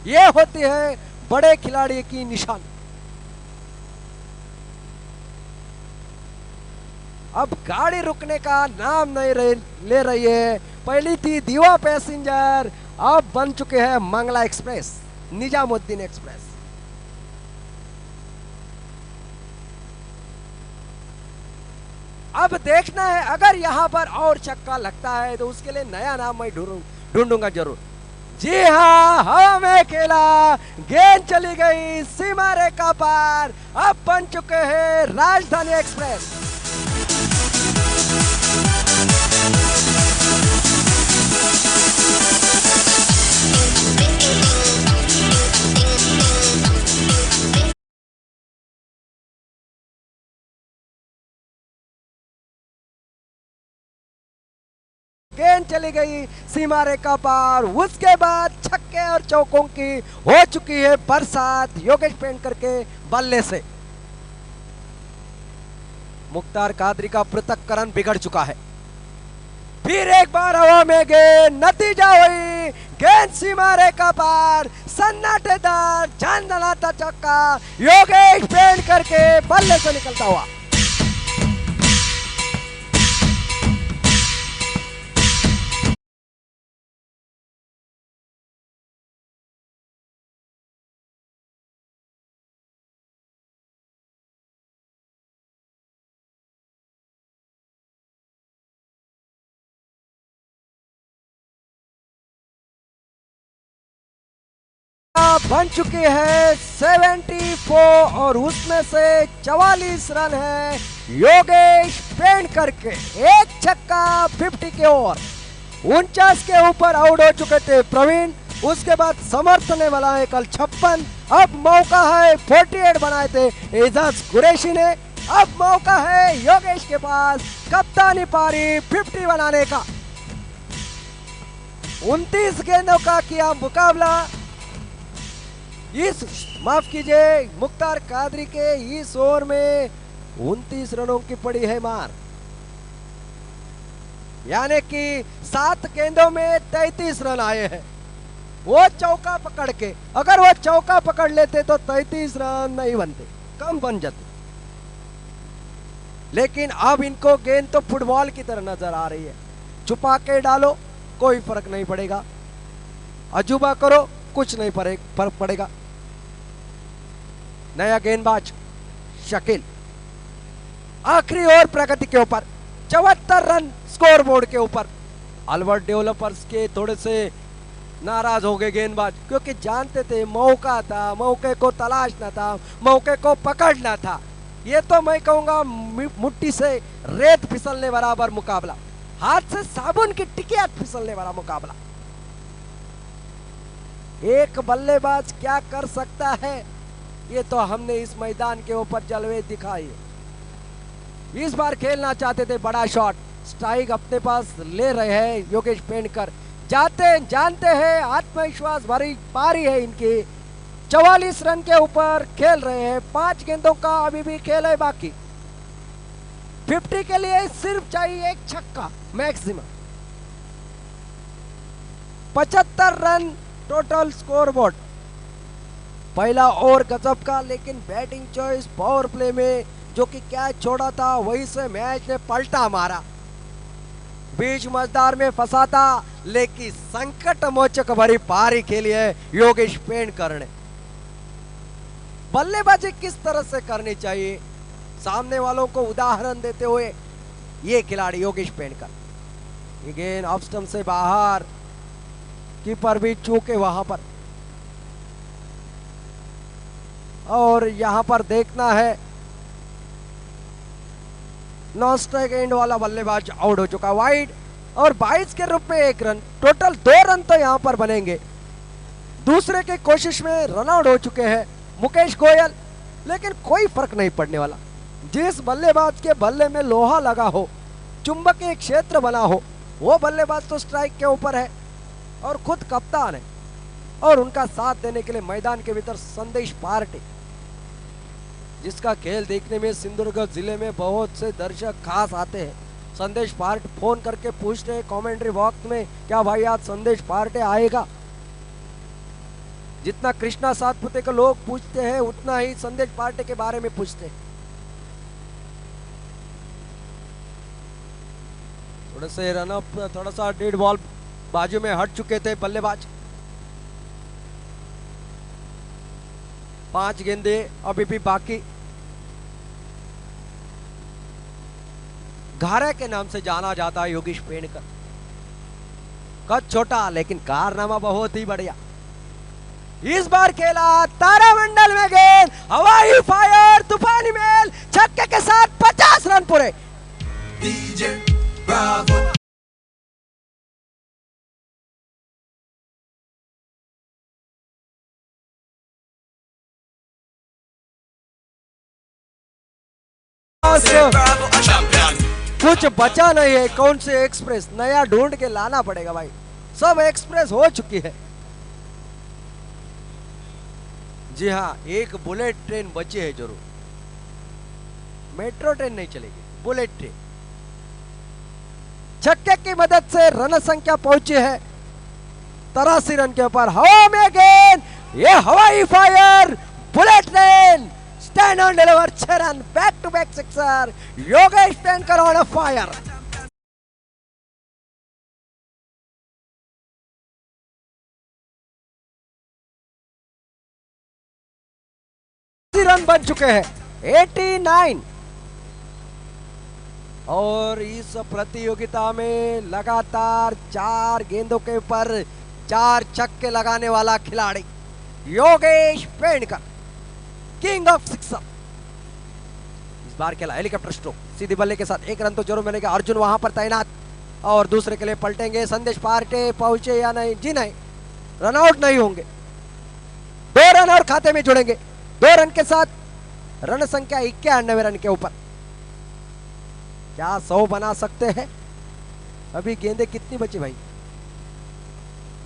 ये होती है बड़े खिलाड़ी की निशानी। अब गाड़ी रुकने का नाम नहीं ले रही है। पहली थी दीवा पैसेंजर, अब बन चुके हैं मंगला एक्सप्रेस, निजामुद्दीन एक्सप्रेस। अब देखना है अगर यहां पर और चक्का लगता है तो उसके लिए नया नाम मैं ढूंढूंगा जरूर। जी हाँ, हवा में खेला, गेंद चली गई सीमा रेखा पार, अब बन चुके हैं राजधानी एक्सप्रेस। गेंद चली गई सीमा रेखा पार, उसके बाद छक्के और चौकों की हो चुकी है बरसात योगेश पेंडकर के बल्ले से। मुख्तार कादरी का पृथक्करण बिगड़ चुका है। फिर एक बार हवा में गेंद, नतीजा हुई गेंद सीमा रेखा पार, सन्नाटेदार झंझनाता चक्का योगेश पेंडकर के बल्ले से निकलता हुआ। बन चुकी है 74 और उसमें से 44 रन है योगेश पेंडकर के। एक छक्का 50 के ओवर, 49 के ऊपर आउट हो चुके थे प्रवीण। उसके बाद समर्थने वाला है कल 56। अब मौका है 48 बनाए थे एजाज कुरैशी ने। अब मौका है योगेश के पास कप्तानी पारी 50 बनाने का। 29 गेंदों का किया मुकाबला। माफ कीजिए, मुख्तार कादरी के इस ओवर में 29 रनों की पड़ी है मार, यानी कि 7 गेंदों में 33 रन आए हैं। वो चौका पकड़ के, अगर वो चौका पकड़ लेते तो 33 रन नहीं बनते, कम बन जाते। लेकिन अब इनको गेंद तो फुटबॉल की तरह नजर आ रही है। छुपा के डालो कोई फर्क नहीं पड़ेगा, अजूबा करो कुछ नहीं फर्क पड़ेगा। नया गेंदबाज शकील, आखिरी ओवर प्रगति के ऊपर 74 रन स्कोर बोर्ड के ऊपर। अल्बर्ट डेवलपर्स के थोड़े से नाराज हो गए गेंदबाज, क्योंकि जानते थे मौका था, मौके को तलाशना था, मौके को पकड़ना था। ये तो मैं कहूंगा मुट्ठी से रेत फिसलने बराबर मुकाबला, हाथ से साबुन की टिकिया फिसलने वाला मुकाबला। एक बल्लेबाज क्या कर सकता है, ये तो हमने इस मैदान के ऊपर जलवे दिखाए। इस बार खेलना चाहते थे बड़ा शॉट, स्ट्राइक अपने पास ले रहे हैं योगेश पेंडकर। जानते हैं आत्मविश्वास भरी पारी है इनकी। 44 रन के ऊपर खेल रहे हैं, 5 गेंदों का अभी भी खेल है बाकी। 50 के लिए सिर्फ चाहिए एक छक्का maximum. 75 run total score board. पहला ओवर गजब का, लेकिन बैटिंग चॉइस पावर प्ले में जो कि कैच छोड़ा था वही से मैच ने पलटा मारा। बीच मजदार में फंसा था, लेकिन संकट मोचक भरी पारी खेली है योगेश पेंडकर ने। बल्लेबाजी किस तरह से करनी चाहिए, सामने वालों को उदाहरण देते हुए ये खिलाड़ी योगेश पेंडकर। ये गेंद ऑफ स्टंप से बाहर, कीपर भी चूके वहां पर। और यहां पर देखना है नॉन स्ट्राइक एंड वाला बल्लेबाज आउट हो चुका, वाइड। और 22 के रूप में 1 रन, टोटल 2 रन तो यहां पर बनेंगे। दूसरे की कोशिश में रन आउट हो चुके हैं मुकेश गोयल, लेकिन कोई फर्क नहीं पड़ने वाला। जिस बल्लेबाज के बल्ले में लोहा लगा हो, चुंबकीय क्षेत्र बना हो, वो बल्लेबाज तो स्ट्राइक के ऊपर है और खुद कप्तान है। और उनका साथ देने के लिए मैदान के भीतर संदेश पार्टी, जिसका खेल देखने में सिंधुदुर्ग जिले में बहुत से दर्शक खास आते हैं। संदेश पार्टी फोन करके पूछते हैं कमेंट्री बॉक्स में, क्या भाई आज संदेश पार्टी आएगा? जितना कृष्णा सातपुते को लोग पूछते हैं उतना ही संदेश पार्टी के बारे में पूछते हैं। थोड़ा से रन अप, थोड़ा सा डेड बॉल बाजू में हट चुके थे बल्लेबाज। 5 गेंदे अभी भी बाकी। घारे के नाम से जाना जाता है योगेश पेड़कर। कद छोटा लेकिन कारनामा बहुत ही बढ़िया। इस बार खेला तारामंडल में गेंद, हवाई फायर, तूफानी मेल, छक्के के साथ 50 रन पूरे। DJ Bravo. Bravo, a champion. कुछ बचा नहीं है। कौन से एक्सप्रेस नया ढूंढ के लाना पड़ेगा भाई, सब एक्सप्रेस हो चुकी है। जी हाँ, एक बुलेट ट्रेन बची है जरूर। मेट्रो ट्रेन नहीं चलेगी, बुलेट ट्रेन। छक्के की मदद से रन संख्या पहुंची है 83 रन के ऊपर। हवा में गेंद, ये हवाई fire, bullet train, stand on deliver, 6 run, back to back sixer. Yogesh Pedkar on fire. Run बन चुके हैं 89। और इस प्रतियोगिता में लगातार 4 गेंदों के ऊपर 4 छक्के लगाने वाला खिलाड़ी योगेश पेड़कर, किंग ऑफ सिक्सर। इस बार खेला हेलीकॉप्टर स्ट्रोक, सीधी बल्ले के साथ 1 रन तो जरूर मिलेगा। अर्जुन वहां पर तैनात और दूसरे के लिए पलटेंगे। संदेश पार्टे पहुंचे या नहीं? जी नहीं, रनआउट नहीं होंगे। 2 रन और खाते में जुड़ेंगे। 2 रन के साथ रन संख्या 91 रन के ऊपर। क्या 100 बना सकते हैं? अभी गेंदे कितनी बची भाई?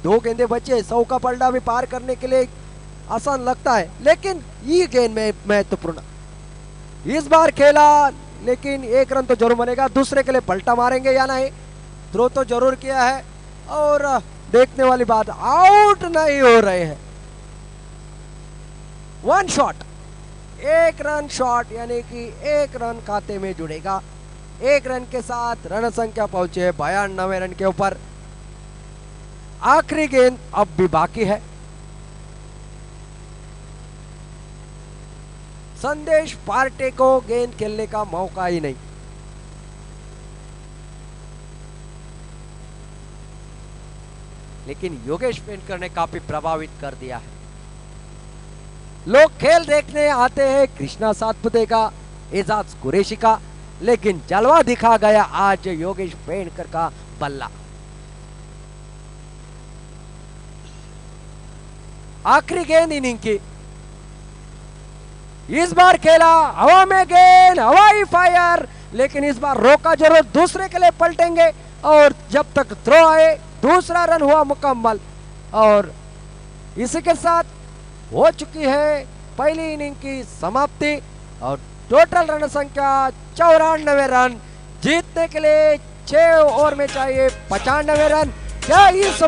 2 गेंदे बचे। 100 का पलड़ा भी पार करने के लिए आसान लगता है, लेकिन ये गेंद में महत्वपूर्ण। इस बार खेला लेकिन 1 रन तो जरूर बनेगा। दूसरे के लिए पलटा मारेंगे या नहीं? थ्रो तो जरूर किया है और देखने वाली बात, आउट नहीं हो रहे हैं। 1 शॉट, 1 रन शॉट, यानी कि 1 रन खाते में जुड़ेगा। 1 रन के साथ रन संख्या पहुंचे 92 रन के ऊपर। आखिरी गेंद अब भी बाकी है। संदेश पार्टे को गेंद खेलने का मौका ही नहीं। लेकिन योगेश पेड़कर ने काफी प्रभावित कर दिया है। लोग खेल देखने आते हैं कृष्णा सातपुते का, एजाज कुरैशी का, लेकिन जलवा दिखा गया आज योगेश पेड़कर का बल्ला। आखिरी गेंद इनिंग की। इस बार खेला हवा में गेंद, हवाई फायर, लेकिन इस बार रोका जरूर। दूसरे के लिए पलटेंगे और जब तक थ्रो आए, दूसरा रन हुआ मुकम्मल। और इसी के साथ हो चुकी है पहली इनिंग की समाप्ति और टोटल रन संख्या 94 रन। जीतने के लिए 6 ओवर में चाहिए 95 रन। क्या इस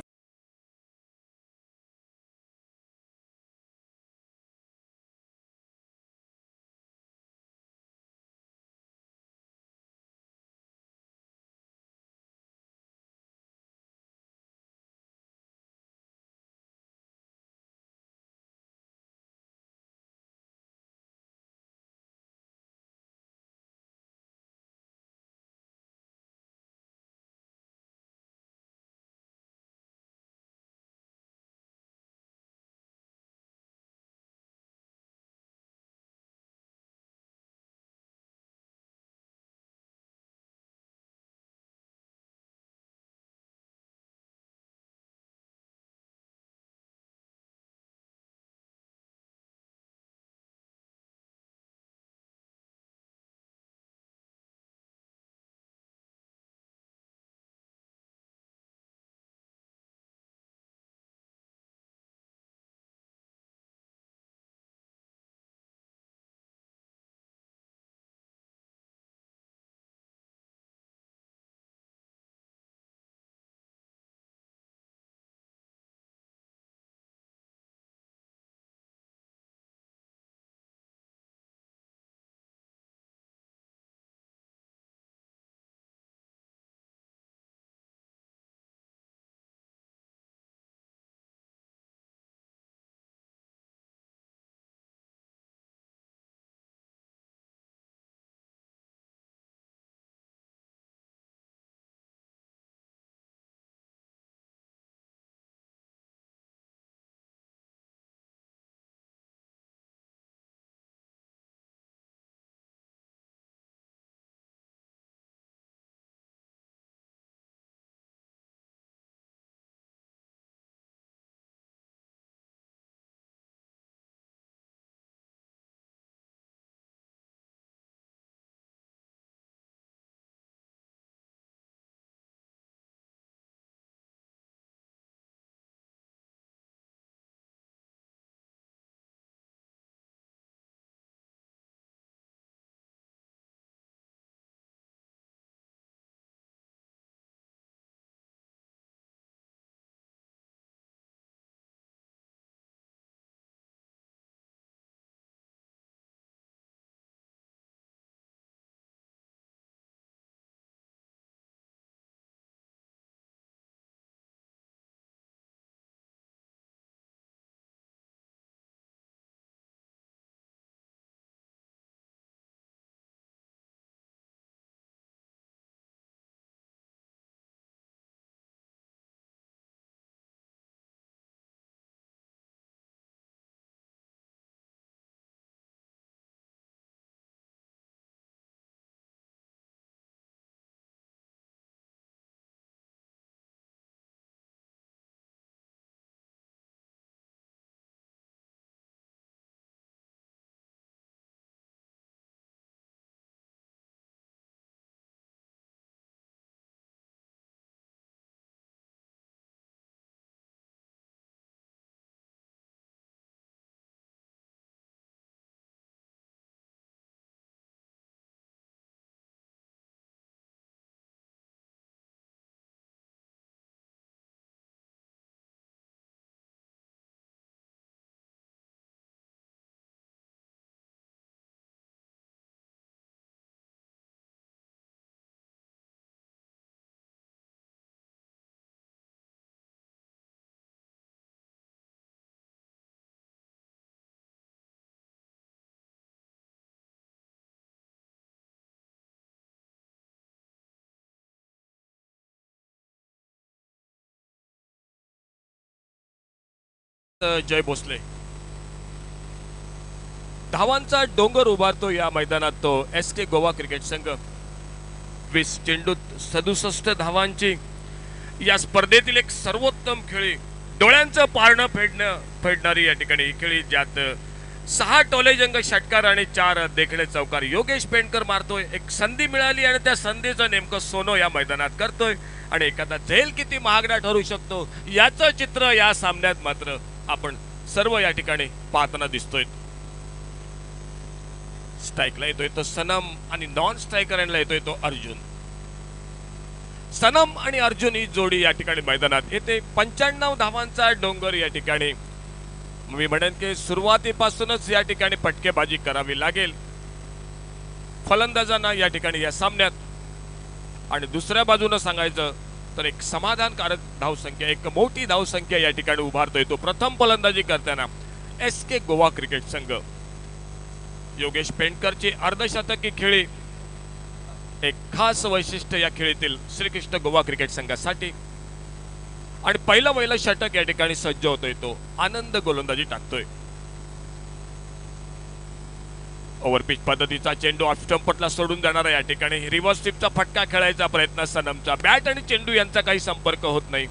जय भोसले धावांचा डोंगर उभारतो या मैदानात तो SK गोवा क्रिकेट संघ 20 चेंडूत 67 धावांची या स्पर्धेतील एक सर्वोत्तम खेळी डोळ्यांचं पारणं फेडणारी या ठिकाणी ही खेळी ज्यात 6 टोलेजंग षटकार आणि 4 देखणे चौकार योगेश पेंडकर मारतोय. एक संधी मिळाली आणि त्या संधीचं नेमकं सोनं या मैदानात करतोय आणि एखादा झेल किती महागडा ठरू शकतो याचं चित्र या सामन्यात मात्र आपण सर्व या ठिकाणी पाहताना दिसतोय. स्ट्राईकला येतोय तो सनम आणि नॉन स्ट्रायकर येतोय तो अर्जुन. सनम आणि अर्जुन ही जोडी या ठिकाणी मैदानात येते. 95 धावांचा डोंगर या ठिकाणी मी म्हणेन की सुरुवातीपासूनच या ठिकाणी फटकेबाजी करावी लागेल फलंदाजांना या ठिकाणी या सामन्यात. आणि दुसऱ्या बाजूने सांगायचं तर एक समाधानकारक धावसंख्या एक मोठी धावसंख्या या ठिकाणी उभारतोय तो प्रथम फलंदाजी करताना SK गोवा क्रिकेट संघ. योगेश पेंडकरची अर्धशतकी खेळी एक खास वैशिष्ट्य या खेळीतील श्रीकृष्ण गोवा क्रिकेट संघासाठी. आणि पहिलं षटक या ठिकाणी सज्ज होतोय तो आनंद गोलंदाजी टाकतोय. ओव्हरपिच पद्धतीचा चेंडू ऑफ स्टंपला सोडून देणारा या ठिकाणी रिव्हर्स स्वीपचा फटका खेळायचा प्रयत्न सनमचा. बॅट आणि चेंडू यांचा काही संपर्क होत नाही.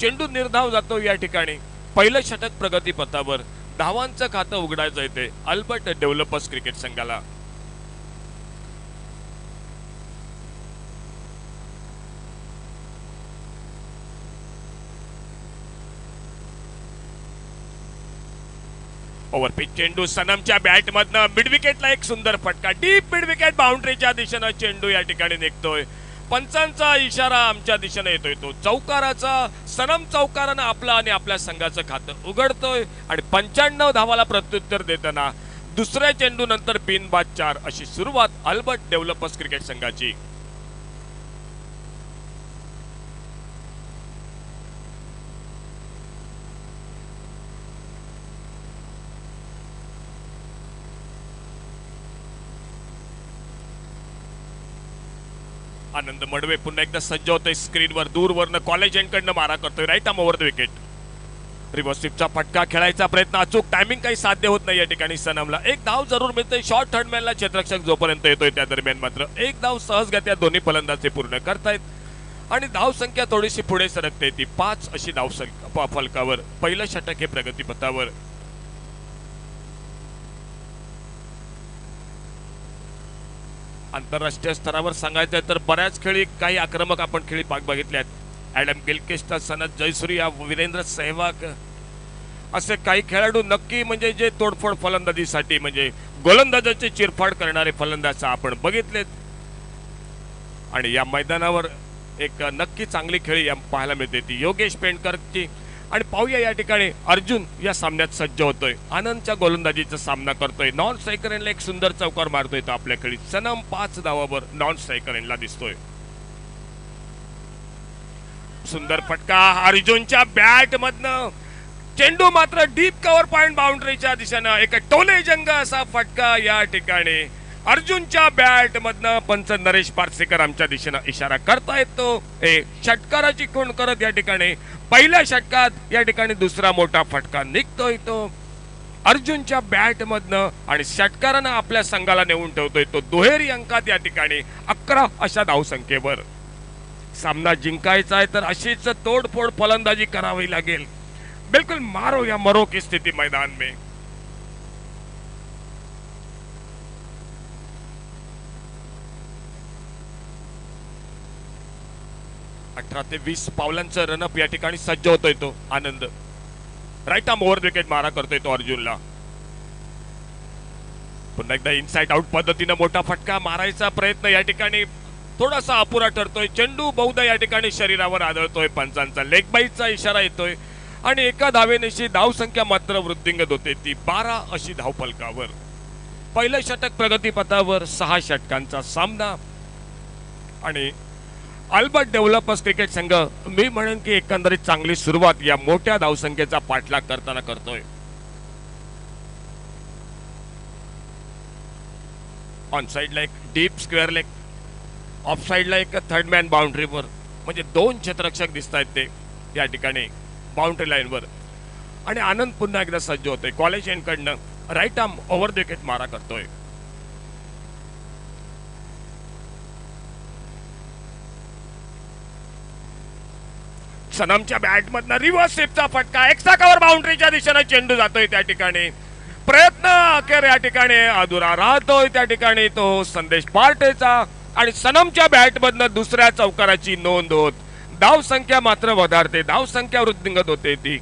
चेंडू निर्धाव जातो या ठिकाणी. पहिलं षटक प्रगतीपथावर धावांचं खातं उघडायचं येते अल्बर्ट डेव्हलपर्स क्रिकेट संघाला. ओव्हरपिच चेंडू सनमच्या बॅट मधनं मिड विकेटला एक सुंदर फटका डीप मिड विकेट बाउंड्रीच्या दिशेनं चेंडू या ठिकाणी निघतोय. पंचांचा इशारा आमच्या दिशेने येतोय तो चौकाराचा. सनम चौकारानं आपलं आणि आपल्या संघाचं खातं उघडतोय आणि 95 धावाला प्रत्युत्तर देताना दुसऱ्या चेंडू नंतर बिनबाद 4 अशी सुरुवात अल्बर्ट डेव्हलपर्स क्रिकेट संघाची. आनंद मडवे पुन्हा एकदा सज्ज होतोय स्क्रीनवर. दूरवरनं कॉलेज एंडकडनं मारा करतोय right arm over the wicket. Reverse स्वीपचा फटका खेळायचा प्रयत्न अचूक टायमिंग काही साध्य होत नाही या ठिकाणी सनमला. एक धाव जरूर मिळते शॉर्ट थर्डमॅनला क्षेत्ररक्षक जोपर्यंत येतोय त्या दरम्यान मात्र एक धाव सहजगत्या दोन्ही फलंदाज पूर्ण करतायत आणि धाव संख्या थोडीशी पुढे सरकते ती 5 अशी धाव फलकावर. पहिलं षटक हे प्रगतीपथावर. आंतरराष्ट्रीय स्तरावर सांगायचं तर बऱ्याच खेळी काही आक्रमक आपण खेळी बघितल्यात. ॲडम गिलक्रिस्ट सनत जयसूर्या वीरेंद्र सेहवाग असे काही खेळाडू नक्की म्हणजे जे तोडफोड फलंदाजीसाठी म्हणजे गोलंदाजाची चिरफाड करणारे फलंदाज आपण बघितलेत. आणि या मैदानावर एक नक्की चांगली खेळी पाहायला मिळते ती योगेश पेंडकरची. आणि पाहूया या ठिकाणी अर्जुन या सामन्यात सज्ज होतोय. आनंदच्या गोलंदाजीचा सामना करतोय. नॉन स्ट्रायकर एंडला एक सुंदर चौकार मारतोय तो आपल्या खेळीत. सनम 5 धावावर नॉन स्ट्रायकर एंडला दिसतोय. सुंदर फटका अर्जुनच्या बॅट मधनं चेंडू मात्र डीप कव्हर पॉइंट बाउंड्रीच्या दिशेनं एक टोलेजंग असा फटका या ठिकाणी अर्जुनच्या बॅट मधनं पंच नरेश पारसेकर आमच्या दिशेनं इशारा करतायत तो षटकाराची खूण करत या ठिकाणी पहिल्या षटकात या ठिकाणी दुसरा मोठा फटका निघतोय तो अर्जुनच्या बॅट मधनं आणि षटकारानं आपल्या संघाला नेऊन ठेवतोय तो दुहेरी अंकात या ठिकाणी 11 अशा धावसंख्येवर. सामना जिंकायचा आहे तर अशीच तोडफोड फलंदाजी करावी लागेल. बिल्कुल मारो या मरो की स्थिति मैदान में. अठरा ते 20 पावलांचं रनअप या ठिकाणी सज्ज होतोय तो आनंद. राईट आर्म ओव्हर विकेट मारा करतोय तो अर्जुनला. पुन्हा एकदा इनसाइड आउट पद्धतीने मोठा फटका मारायचा प्रयत्न या ठिकाणी थोडासा अपुरा ठरतोय. चेंडू बहुधा या ठिकाणी शरीरावर आदळतोय. पंचांचा लेग बाईचा इशारा येतोय आणि एका धावेनेशी धावसंख्या मात्र वृद्धिंगत होते ती 12 अशी धावफलकावर. पहिलं षटक प्रगतीपथावर 6 षटकांचा सामना आणि अल्बर्ट डेव्हलपर्स क्रिकेट संघ मी म्हणेन की एकंदरीत चांगली सुरुवात या मोठ्या धावसंख्येचा पाठलाग करताना करतोय. ऑन साइडला एक डीप स्क्वेअर लेग, ऑफ साइडला एक थर्ड मॅन बाउंड्रीवर म्हणजे 2 क्षेत्ररक्षक दिसत आहेत ते या ठिकाणी बाउंड्री लाईनवर. आणि आनंद पुन्हा एकदा सज्ज होतोय. कॉलेज एंडकडनं right arm over the wicket मारा करतोय. सनमच्या बॅटमधनं रिव्हर्स स्वीपचा फटका, एक्स्ट्रा कव्हर बाउंड्रीच्या दिशेने चेंडू जातोय. त्या ठिकाणी प्रयत्न अखेर या ठिकाणी अधुरा राहतोय. त्या ठिकाणी तो संदेश पार्टेचा आणि सनमच्या बॅटमधनं दुसऱ्या चौकाराची नोंद होत धाव संख्या मात्र वधारते. धाव संख्या वृद्धिंगत होते. ती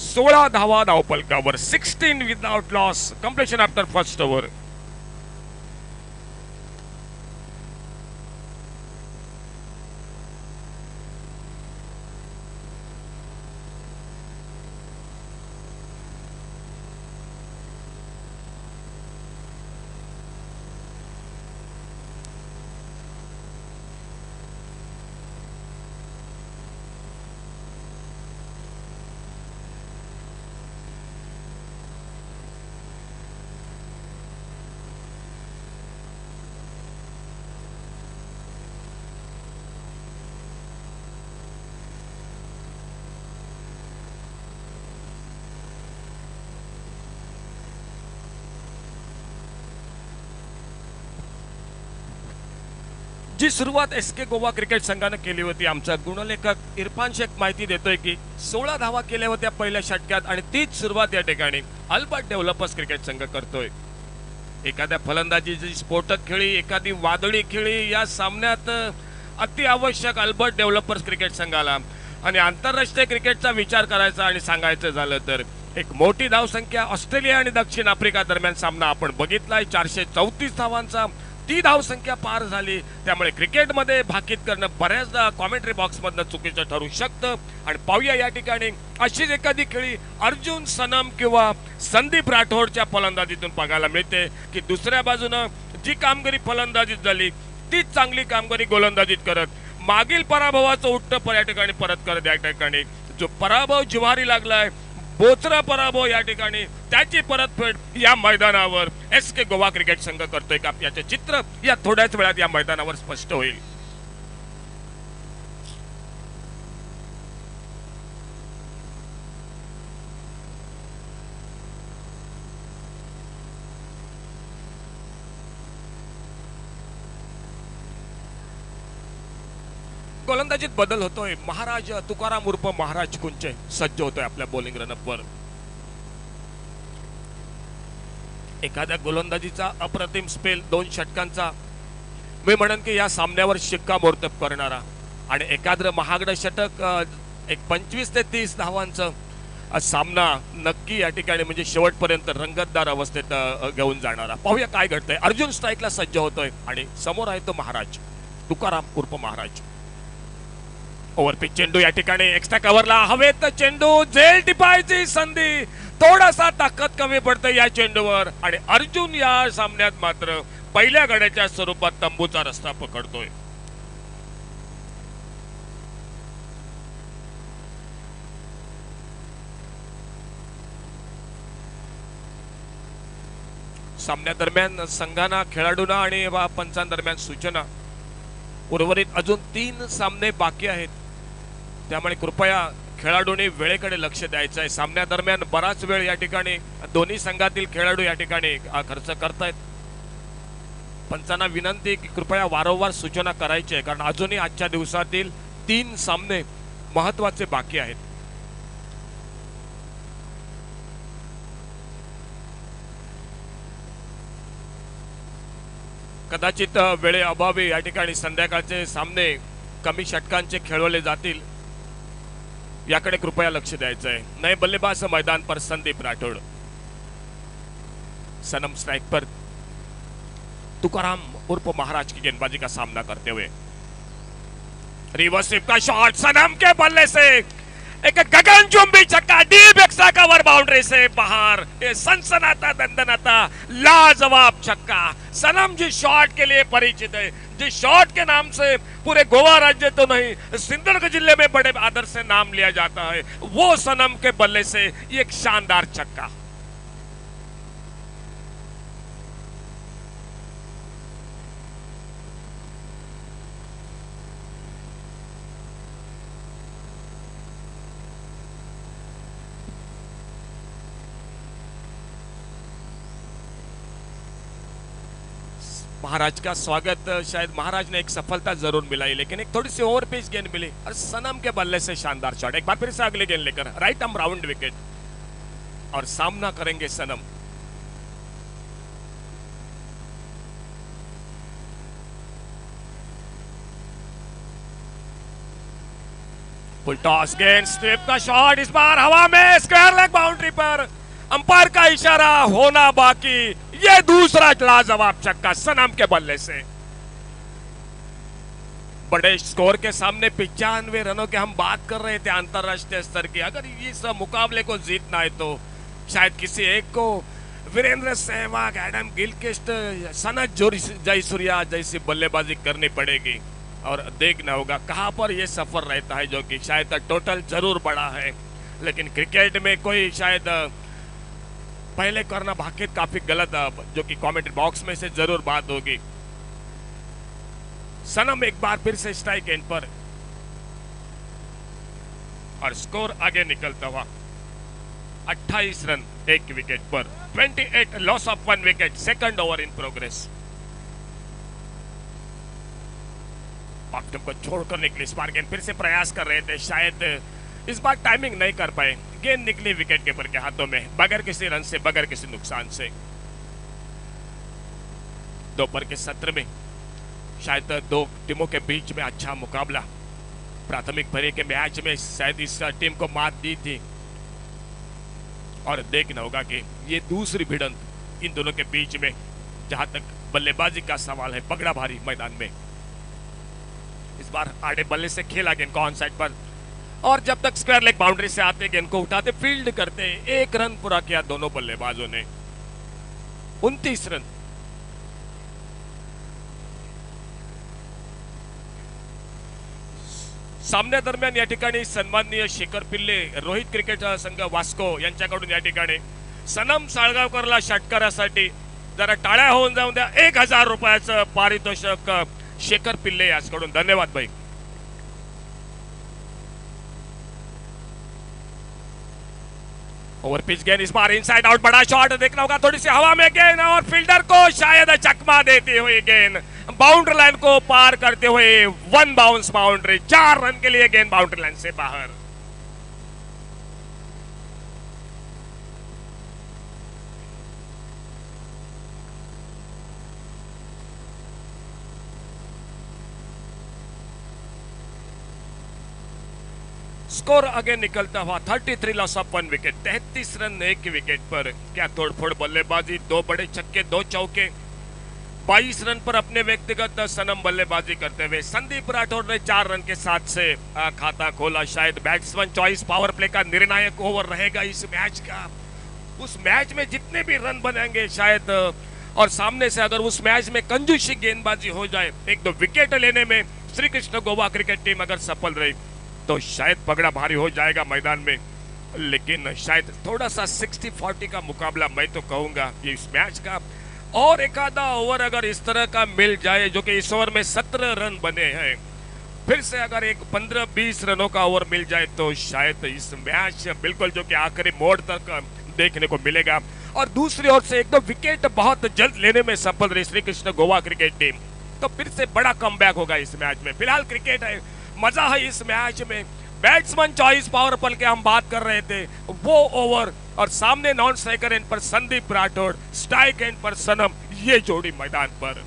16 धावा धावपलकावर. 16 without loss, completion after first over. जी सुरुवात एसके गोवा क्रिकेट संघाने केली होती, आमचा गुणलेखक इरफान शेख माहिती देतोय की 16 धावा केल्या होत्या पहिल्या षटकात आणि तीच सुरुवात या ठिकाणी अल्बर्ट डेव्हलपर्स क्रिकेट संघ करतोय. एखाद्या फलंदाजीची स्फोटक खेळी, एखादी वादळी खेळी या सामन्यात अति आवश्यक अल्बर्ट डेव्हलपर्स क्रिकेट संघाला. आणि आंतरराष्ट्रीय क्रिकेटचा विचार करायचा आणि सांगायचं झालं तर एक मोठी धावसंख्या ऑस्ट्रेलिया आणि दक्षिण आफ्रिका दरम्यान सामना आपण बघितलाय. 434 धावांचा ती धावसंख्या पार झाली. त्यामुळे क्रिकेटमध्ये भाकीत करणं बऱ्याचदा कॉमेंट्री बॉक्समधनं चुकीचं ठरू शकतं. आणि पाहूया या ठिकाणी अशीच एखादी खेळी अर्जुन सनम किंवा संदीप राठोडच्या फलंदाजीतून बघायला मिळते की दुसऱ्या बाजूनं जी कामगिरी फलंदाजीत झाली तीच चांगली कामगिरी गोलंदाजीत करत मागील पराभवाचं उट्ट या ठिकाणी परत करत या ठिकाणी जो पराभव जिव्हारी लागलाय, बोचरा पराभव या ठिकाणी त्याची परतफेड या मैदानावर एसके गोवा क्रिकेट संघ करतोय का याचे चित्र या थोड्याच वेळात या मैदानावर स्पष्ट होईल. गोलंदाजीत बदल होतोय. महाराज तुकाराम उर्फ महाराज कुंचे सज्ज होतोय आपल्या बॉलिंग रनअपवर. एखाद्या गोलंदाजीचा अप्रतिम स्पेल 2 षटकांचा मी म्हणन की या सामन्यावर शिक्कामोर्तब करणारा आणि एखादं महागडं षटक एक 25 ते 30 धावांचं सामना नक्की या ठिकाणी म्हणजे शेवटपर्यंत रंगतदार अवस्थेत घेऊन जाणारा. पाहूया काय घडतंय. अर्जुन स्ट्राईकला सज्ज होतोय आणि समोर आहे तो महाराज तुकाराम उर्फ महाराज. ओव्हरपिच चेंडू या ठिकाणी एक्स्ट्रा कव्हरला हवेत चेंडू, झेल टिपायची संधी, थोडासा ताकद कमी पडते या चेंडूवर आणि अर्जुन या सामन्यात मात्र पहिल्या गड्याच्या स्वरूपात तंबूचा रस्ता पकडतोय. सामन्यादरम्यान संघांना, खेळाडूंना आणि पंचांदरम्यान सूचना. उर्वरित अजून 3 सामने बाकी आहेत, त्यामुळे कृपया खेळाडूंनी वेळेकडे लक्ष द्यायचं आहे. सामन्यादरम्यान बराच वेळ या ठिकाणी दोन्ही संघातील खेळाडू या ठिकाणी खर्च करतायत. पंचांना विनंती की कृपया वारंवार सूचना करायची आहे, कारण अजूनही आजच्या दिवसातील 3 सामने महत्वाचे बाकी आहेत. कदाचित वेळेअभावी या ठिकाणी संध्याकाळचे सामने कमी षटकांचे खेळवले जातील, याकडे कृपया लक्ष द्यायचं आहे. नए बल्लेबाज मैदान पर संदीप राठौड़. सनम स्ट्राइक पर तुकाराम उर्फ महाराज की गेंदबाजी का सामना करते हुए रिवर्स स्वीप का शॉट सनम के बल्ले से एक गगनचुंबी छक्का, डीप एक्स्ट्रा कवर बाउंड्री से बाहर. ये सनसनाता दंदनाता लाजवाब छक्का. सनम जिस शॉट के लिए परिचित है, जिस शॉट के नाम से पूरे गोवा राज्य तो नहीं सिंधुदुर्ग जिले में बड़े आदर से नाम लिया जाता है, वो सनम के बल्ले से ये एक शानदार छक्का. महाराज का स्वागत। शायद महाराज ने एक सफलता जरूर मिलाई, लेकिन एक थोड़ी सी ओवर पिच गेंद मिली और सनम के बल्ले से शानदार शॉट। एक बार फिर से अगले गेंद लेकर राइट आर्म राउंड विकेट और सामना करेंगे सनम। फुल टॉस गेंद, स्ट्रिप का शॉट, इस बार हवा में, स्क्वायर लेग बाउंड्री पर। अंपायर का इशारा होना बाकी, ये दूसरा लाजवाब छक्का सनम के बल्ले से। बड़े स्कोर के सामने 95 रनों के हम बात कर रहे थे अंतरराष्ट्रीय स्तर की। अगर इस मुकाबले को जीतना है तो शायद किसी एक को वीरेंद्र सहवाग, एडम गिलक्रिस्ट, सनत जयसूर्या जैसी बल्लेबाजी करनी पड़ेगी और देखना होगा कहां पर यह सफर रहता है, जो कि शायद टोटल जरूर बड़ा है, लेकिन क्रिकेट में कोई शायद पहले करना भाग्य काफी गलत, जो कि कमेंट बॉक्स में से जरूर बात होगी। सनम एक बार फिर से स्ट्राइक एंड पर और स्कोर आगे निकलता हुआ 28 रन एक विकेट पर, 28 loss of 1 wicket, second over in progress. Optum को छोड़कर निकली इस बार गेंद, फिर से प्रयास कर रहे थे, शायद इस बार टाइमिंग नहीं कर पाए। गेंद निकली विकेट कीपर के हाथों में, बगैर किसी रन से, बगैर किसी नुकसान से। दोपहर के सत्र में शायद दो टीमों के बीच में अच्छा मुकाबला, प्राथमिक पारी के मैच में शायद इस टीम को मात दी थी और देखना होगा कि ये दूसरी भिड़ंत इन दोनों के बीच में, जहां तक बल्लेबाजी का सवाल है, पगड़ा भारी मैदान में। इस बार आड़े बल्ले से खेला गेंद को ऑन साइड पर और जब तक स्क्वायर लेग बाउंड्री से आते गेंद को उठाते, फील्ड करते, 1 रन पूरा किया दोनों बल्लेबाजों ने, 29 रन। सामने दरम्यान या ठिकाणी सन्माननीय शेखर पिल्ले, रोहित क्रिकेट संघ वास्को यांच्याकडून या ठिकाणी सनम साळगावकरला षटकारासाठी जरा टाळ्या होऊन जाऊन द्या। 1000 रुपयाचं पारितोषिक शेखर पिल्ले याचकडून, धन्यवाद भाई। ओवर पिच गेंद, इस बार इनसाइड आउट, बड़ा शॉट देखना होगा, थोड़ी सी हवा में गेंद और फील्डर को शायद चकमा देती हुई गेंद बाउंड्री लाइन को पार करते हुए 1 बाउंस बाउंड्री, 4 रन के लिए गेंद बाउंड्री लाइन से बाहर। स्कोर आगे निकलता हुआ 33 लॉस ऑफ 1 विकेट, 33 रन एक विकेट पर। क्या तोड़फोड़ बल्लेबाजी, 2 बड़े छक्के, 2 चौके, 22 रन पर अपने व्यक्तिगत सनम बल्लेबाजी करते हुए संदीप राठौर ने 4 रन के साथ से खाता खोला। शायद बैट्समैन चॉइस पावर प्ले का निर्णायक ओवर रहेगा इस मैच का। उस मैच में जितने भी रन बनेंगे शायद, और सामने से अगर उस मैच में कंजूसी गेंदबाजी हो जाए, 1-2 विकेट लेने में श्री कृष्ण गोवा क्रिकेट टीम अगर सफल रही तो शायद पगड़ा भारी हो जाएगा मैदान में। लेकिन शायद थोड़ा सा 60-40 का मुकाबला मैं तो कहूंगा कि इस मैच का, और एक आधा ओवर अगर इस तरह का मिल जाए, जो कि इस ओवर में 17 रन बने हैं, फिर से अगर एक 15-20 रनों का ओवर मिल जाए तो शायद इस मैच बिल्कुल जो कि आखिरी मोड़ तक देखने को मिलेगा। और दूसरी ओर से 1-2 विकेट बहुत जल्द लेने में सफल रही श्री कृष्ण गोवा क्रिकेट टीम, तो फिर से बड़ा कमबैक होगा इस मैच में। फिलहाल क्रिकेट है, मजा है इस मैच में। बैट्समैन चॉइस पावर प्ले के हम बात कर रहे थे, वो ओवर, और सामने नॉन स्ट्राइकर एंड पर संदीप राठौड़, स्ट्राइक एंड पर सनम, ये जोड़ी मैदान पर।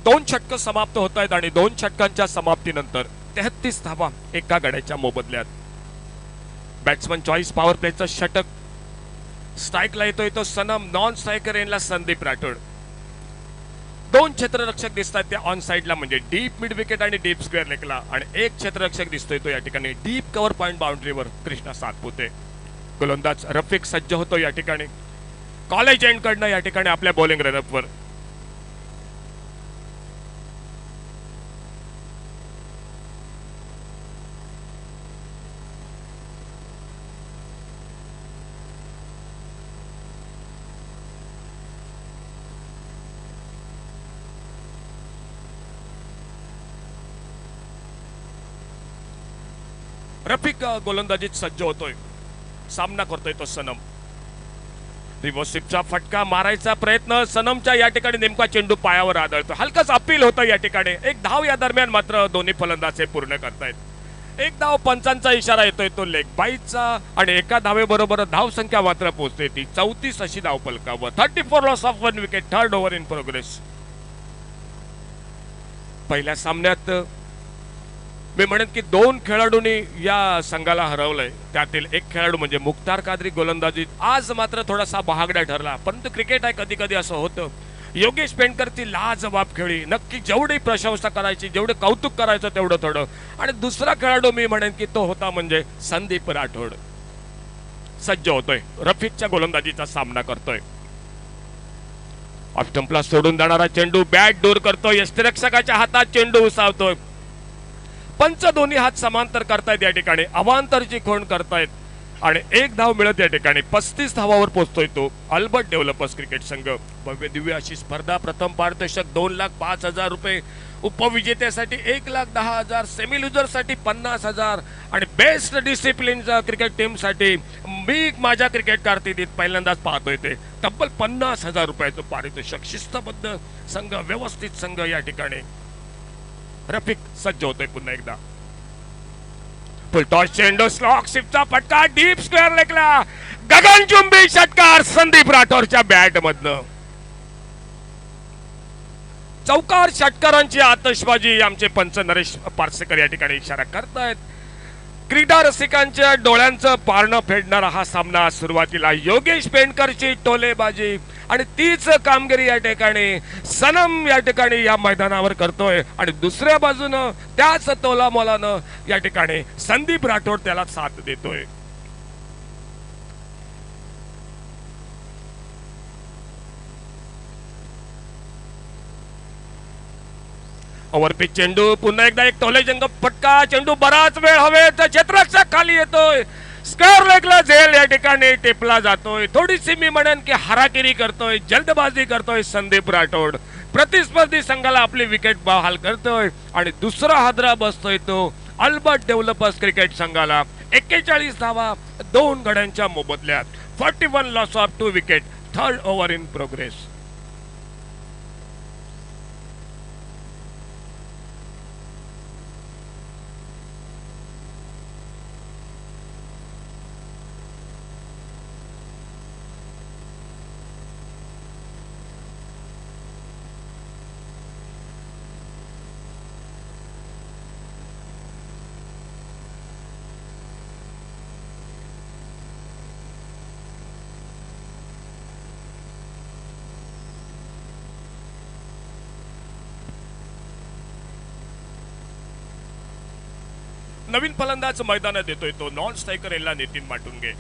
दोन षटक समाप्त होत आहेत आणि 2 षटकांच्या समाप्तीनंतर 33 धावा एका गड्याच्या मोबदल्यात। बॅट्समन चॉइस पॉवर प्लेचं षटक, स्ट्राइकला येतोय तो सनम, नॉन स्ट्राइकर एंडला संदीप राठोड। 2 क्षेत्ररक्षक दिसतात त्या ऑन साइडला, म्हणजे डीप मिड विकेट आणि डीप स्क्वेअर लेगला, आणि 1 क्षेत्ररक्षक दिसतोय तो या ठिकाणी डीप कव्हर पॉइंट बाउंड्रीवर कृष्णा सातपुते। गोलंदाज रफिक सज्ज होतो या ठिकाणी कॉलेज एंड कडनं या ठिकाणी आपल्या बॉलिंग रनअपवर। रफिक गोलंदाजीत सज्ज होतोय, सामना करतोय तो सनम. रिव्हर्सिपचा फटका मारायचा प्रयत्न, सनमच्या या ठिकाणी नेमका चेंडू पायावर आदळतो. हलकाच अपील होतं या ठिकाणी. एक धाव या दरम्यान मात्र दोन्ही फलंदाज हे पूर्ण करतायत. एक धाव पंचांचा इशारा येतोय तो लेग बाईचा आणि एका धावेबरोबर धाव संख्या मात्र पोहोचते ती 34 अशी धाव फलकावर. 34 loss of 1 wicket. Third over in progress. पहिल्या सामन्यात मी म्हणेन की 2 खेळाडूंनी या संघाला हरवलंय. त्यातील एक खेळाडू म्हणजे मुख्तार कादरी गोलंदाजीत आज मात्र थोडासा बहागडा ठरला, परंतु क्रिकेट आहे, कधी कधी असं होतं. योगेश पेंडकरची लाजवाब खेळी, नक्की जेवढी प्रशंसा करायची, जेवढे कौतुक करायचं तेवढं थोडं. आणि दुसरा खेळाडू मी म्हणेन की तो होता म्हणजे संदीप राठोड. सज्ज होतोय, रफिकच्या गोलंदाजीचा सामना करतोय. ऑफ स्टंपला सोडून जाणारा चेंडू बॅट दूर करतोय, यष्टिरक्षकाच्या हातात चेंडू उसावतोय. पंच दोन्ही हात समांतर करतायत या ठिकाणी, अवांतरची खूण करतायत आणि एक धाव मिळत या ठिकाणी 35 धावावर पोहोचतोय तो अल्बर्ट डेव्हलपर्स क्रिकेट संघ. भव्य दिव्य अशी स्पर्धा. प्रथम पारितोषिक 2,05,000 रुपये, उपविजेत्यासाठी 1,10,000, सेमी लुजरसाठी 50,000 आणि बेस्ट डिसिप्लिन क्रिकेट टीमसाठी मी माझ्या क्रिकेट कारकिर्दीत पहिल्यांदाच पाहतोय ते तब्बल 50,000 रुपयाचं पारितोषिक. शिस्तबद्ध संघ, व्यवस्थित संघ या ठिकाणी. रफिक सज्ज होतोय पुन्हा एकदा. फुल टॉस चेंडू, स्लॉक शिपचा फटका डीप स्क्वेअर लेगला, गगनचुंबी षटकार संदीप राठोडच्या बॅट मधनं. चौकार षटकारांची आतषबाजी आमचे पंच नरेश पारसेकर या ठिकाणी इशारा करतायत. क्रीडा रसिकांच्या डोळ्यांचं पारणं फेडणारा हा सामना. सुरुवातीला योगेश पेंडकरची टोलेबाजी आणि तीच कामगिरी या ठिकाणी सनम या ठिकाणी या मैदानावर करतोय आणि दुसऱ्या बाजूनं त्याच तोलामोलानं या ठिकाणी संदीप राठोड त्याला साथ देतोय. ओव्हरपिच चेंडू, पुन्हा एकदा एक टोलेजंग फटका, चेंडू बराच वेळ हवेत, क्षेत्ररक्षक खाली येतोय, स्क्वेअर लेगला झेल या ठिकाणी टिपला जातोय. थोडीशी मी म्हणेन की हाराकिरी करतोय, जल्दबाजी करतोय संदीप राठोड. प्रतिस्पर्धी संघाला आपली विकेट बहाल करतोय आणि दुसरा हादरा बसतोय तो अल्बर्ट डेव्हलपर्स क्रिकेट संघाला. 41 धावा 2 गड्यांच्या मोबदल्यात. 41 loss of 2 wicket. Third over in progress. नवीन फलंदाज मैदानात देतोय तो नॉन स्ट्रायकर एला नितीन माटुंगे.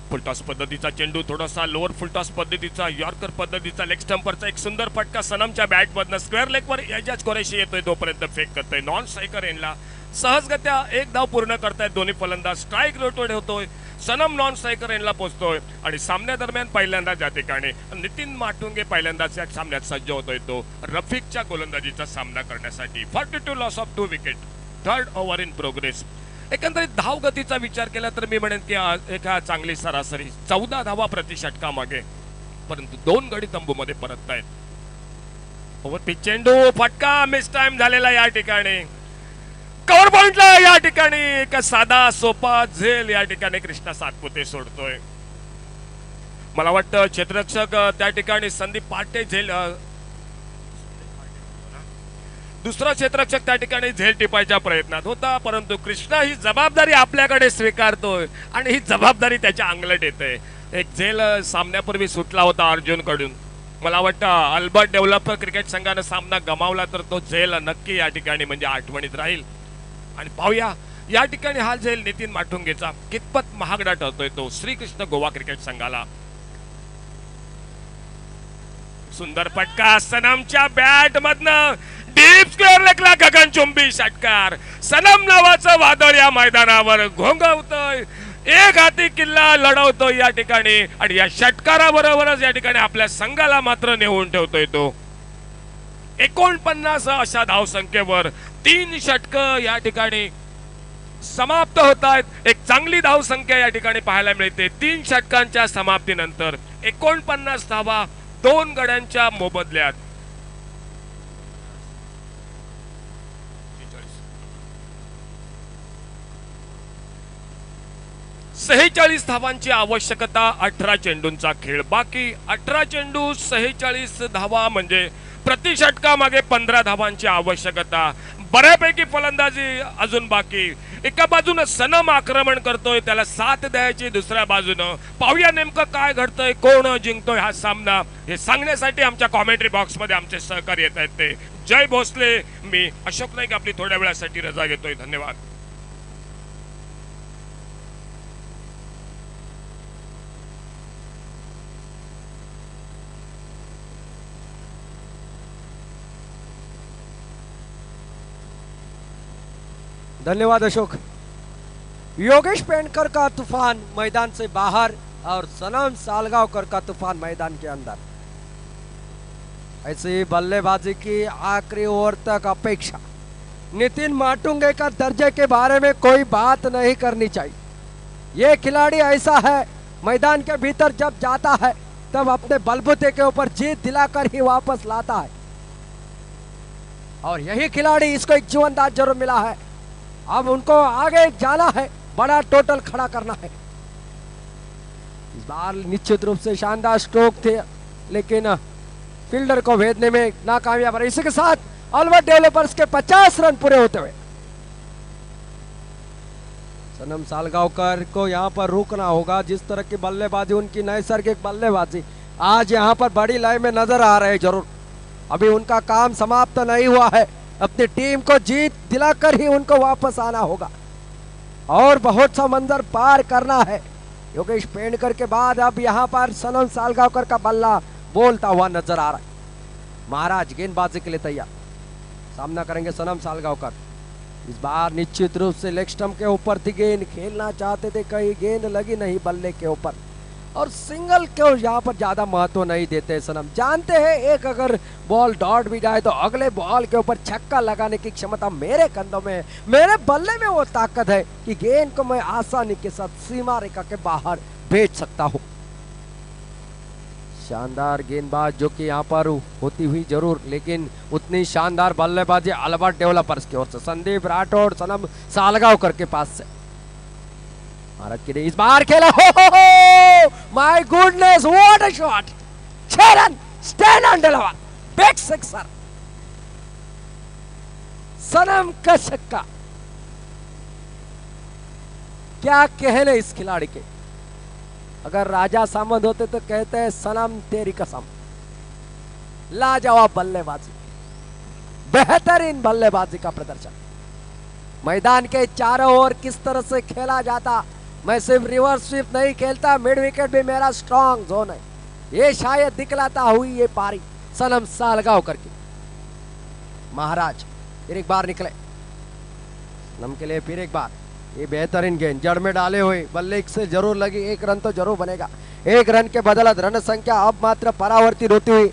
फुलटॉस पद्धतीचा चेंडू, थोडासा लोअर फुलटॉस पद्धतीचा, यॉर्कर पद्धतीचा, लेग स्टंपरचा एक सुंदर फटका सनमच्या बॅट मधनं स्क्वेअर लेगवर एजाज कुरैशी येतोय, तोपर्यंत फेक करतोय नॉन स्ट्रायकर एनला. सहजगत्या एक धाव पूर्ण करतायत दोन्ही फलंदाज. स्ट्राईक रोटेट होतोय, सनम नॉन स्ट्रायकर एनला पोहोचतोय आणि सामन्यादरम्यान पहिल्यांदा ज्या ठिकाणी नितीन माटुंगे पहिल्यांदाच या सामन्यात सज्ज होतोय तो रफिकच्या गोलंदाजीचा सामना करण्यासाठी. 42 loss of 2 wicket. Third over in progress. एकंदरीत धाव गतीचा विचार केला तर मी म्हणेन की एका चांगली सरासरी 14 धावा प्रति षटका मागे, परंतु 2 गडी तंबूमध्ये परततायत. ओव्हरपिच चेंडू, फटका मिस टाइम झालेला या ठिकाणी. कव्हर पॉइंटला या ठिकाणी एक साधा सोपा झेल या ठिकाणी कृष्णा सातपुते सोडतोय. मला वाटतं क्षेत्ररक्षक त्या ठिकाणी संदीप पाटे झेल, दुसरा क्षेत्ररक्षक त्या ठिकाणी झेल टिपायच्या प्रयत्नात होता, परंतु कृष्णा ही जबाबदारी आपल्याकडे स्वीकारतोय आणि ही जबाबदारी त्याच्या अंगलट येते. एक झेल सामन्यापूर्वी सुटला होता अर्जुन कडून. मला वाटतं अल्बर्ट डेव्हलपर क्रिकेट संघानं सामना गमावला तर तो झेल नक्की या ठिकाणी म्हणजे आठवणीत राहील. आणि पाहूया या ठिकाणी हा झेल नितीन माटुंगेचा कितपत महागडा ठरतोय तो श्रीकृष्ण गोवा क्रिकेट संघाला. सुंदर फटका सनमच्या बॅट मधनं डीप स्क्वेअर लेगला गगनचुंबी षटकार. सनम नावाचं वादळ या मैदानावर घोंघवतोय, एक हाती किल्ला लढवतोय या ठिकाणी आणि या षटकाराबरोबरच या ठिकाणी आपल्या संघाला मात्र नेऊन ठेवतोय तो 49 अशा धावसंख्येवर. 3 षटकं या ठिकाणी समाप्त होत आहेत। एक चांगली धावसंख्या या ठिकाणी पाहायला मिळते। 3 षटकांच्या समाप्तीनंतर 49 धावा 2 गड्यांच्या मोबदल्यात। 46 धावांची आवश्यकता 18 चेंडूंचा खेळ बाकी। 18 चेंडू 46 धावा म्हणजे प्रति षटकामागे 15 धावांची आवश्यकता। बऱ्यापैकी फलंदाजी अजून बाकी। एका बाजूने सनम आक्रमण करतोय, त्याला साथ द्यायची दुसऱ्या बाजूनं। पाहूया नेमकं काय घडतंय, कोण जिंकतोय हा सामना, हे सांगण्यासाठी आमच्या कॉमेंट्री बॉक्स मध्ये आमचे सहकारी येत आहेत ते जय भोसले। मी अशोक नाईक आपली थोड्या वेळासाठी रजा घेतोय। धन्यवाद। धन्यवाद अशोक। योगेश पेंडकर का तूफान मैदान से बाहर और सनम सालगांवकर का तूफान मैदान के अंदर। ऐसी बल्लेबाजी की आखिरी ओवर तक अपेक्षा। नितिन माटुंगे का दर्जे के बारे में कोई बात नहीं करनी चाहिए। ये खिलाड़ी ऐसा है, मैदान के भीतर जब जाता है तब अपने बलबूते के ऊपर जीत दिलाकर ही वापस लाता है, और यही खिलाड़ी इसको एक जीवनदान जरूर मिला है। अब उनको आगे जाना है, बड़ा टोटल खड़ा करना है। इस बार निश्चित रूप से शानदार स्ट्रोक थे, लेकिन फील्डर को भेदने में नाकामयाब रहे। इसी के साथ अल्बर्ट डेवलपर्स के 50 रन पूरे होते हुए सनम सालगांवकर को यहां पर रुकना होगा। जिस तरह की बल्लेबाजी, उनकी नैसर्गिक बल्लेबाजी आज यहां पर बड़ी लय में नजर आ रहे। जरूर अभी उनका काम समाप्त नहीं हुआ है। अपनी टीम को जीत दिलाकर ही उनको वापस आना होगा और बहुत सा मंजर पार करना है। योगेश पेंडकर के बाद अब यहां पर सनम सालगांवकर का बल्ला बोलता हुआ नजर आ रहा है। महाराज गेंदबाजी के लिए तैयार, सामना करेंगे सनम सालगांवकर। इस बार निश्चित रूप से लेग स्टंप के ऊपर थी गेंद, खेलना चाहते थे, कहीं गेंद लगी नहीं बल्ले के ऊपर, और सिंगल को यहाँ पर ज्यादा महत्व नहीं देते सनम। जानते हैं एक अगर बॉल डॉट भी जाए तो अगले बॉल के ऊपर छक्का लगाने की क्षमता मेरे कंधों में है, मेरे बल्ले में वो ताकत है कि गेंद को मैं आसानी के साथ सीमा रेखा के बाहर भेज सकता हूं। शानदार गेंदबाज जो कि यहाँ पर होती हुई जरूर, लेकिन उतनी शानदार बल्लेबाजी अल्बर्ट डेवलपर्स की ओर से। संदीप राठौड़ सनम सालगांवकर के पास से भारत के लिए इस बार खेला। Oh my goodness, what a shot! 6 run, stand on deliver, big sixer, Sanam का छक्का। क्या कहने इस खिलाड़ी के। अगर राजा सामंत होते तो कहते हैं सनम तेरी कसम। लाजवाब बल्लेबाजी, बेहतरीन बल्लेबाजी का प्रदर्शन। मैदान के चारों ओर किस तरह से खेला जाता, मैं सिर्फ रिवर्स स्वीप नहीं खेलता, मिड विकेट भी मेरा स्ट्रॉन्ग जोन है, ये शायद दिखलाता हुई ये पारी सनम सालगांवकर की। महाराज फिर एक बार निकले सनम के लिए, फिर एक बार ये बेहतरीन गेंद जड़ में डाले हुए, बल्ले से जरूर लगी, 1 रन तो जरूर बनेगा। 1 रन के बदलत रन संख्या अब मात्र परावर्तित होती हुई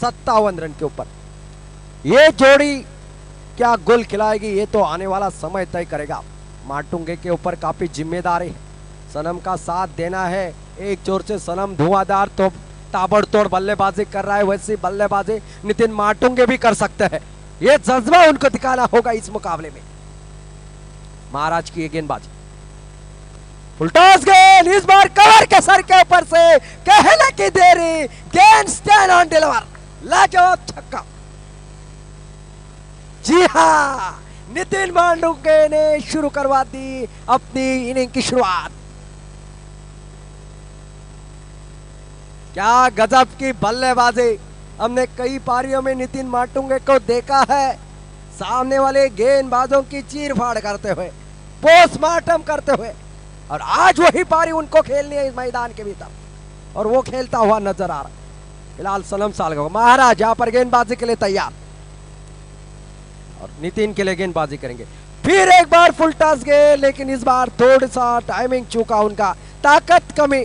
57 रन के ऊपर। ये जोड़ी क्या गोल खिलाएगी, ये तो आने वाला समय तय करेगा। माटुंगे के ऊपर काफी जिम्मेदारी है, सनम का साथ देना है। एक जोर से सनम धुआंधार तो ताबड़तोड़ बल्लेबाजी कर रहा है, वैसी बल्लेबाजी नितिन माटुंगे भी कर सकते हैं। ये जज्बा उनको दिखाना होगा इस मुकाबले में। महाराज की ये गेंदबाजी, फुलटॉस गेंद, इस बार कवर के सर के ऊपर से कहने की देरी, गेंद स्टैंड ऑन डिलीवर, लाजवाब छक्का। जी हाँ, नितिन माटुंगे ने शुरू करवा दी अपनी इनिंग की शुरुआत। क्या गजब की बल्लेबाजी, हमने कई पारियों में नितिन माटुंगे को देखा है सामने वाले गेंदबाजों की चीरफाड़ करते हुए, पोस्टमार्टम करते हुए, और आज वही पारी उनको खेलनी है इस मैदान के भीतर, और वो खेलता हुआ नजर आ रहा है। फिलहाल सनम सालगांवकर महाराज यहां पर गेंदबाजी के लिए तैयार, और नितिन के लिए गेंदबाजी करेंगे। फिर एक बार फुल टॉस गए, लेकिन इस बार थोड़ा सा टाइमिंग चूका उनका, ताकत कमी।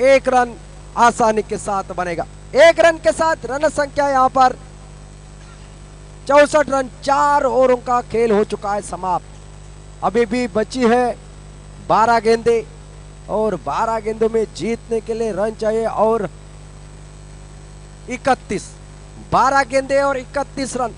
1 रन आसानी के साथ बनेगा। 1 रन के साथ रन संख्या यहां पर 64 रन, 4 ओवरों का खेल हो चुका है समाप्त। अभी भी बची है 12 गेंदें और 12 गेंदों में जीतने के लिए रन चाहिए और 31, 12 गेंदें और 31 रन।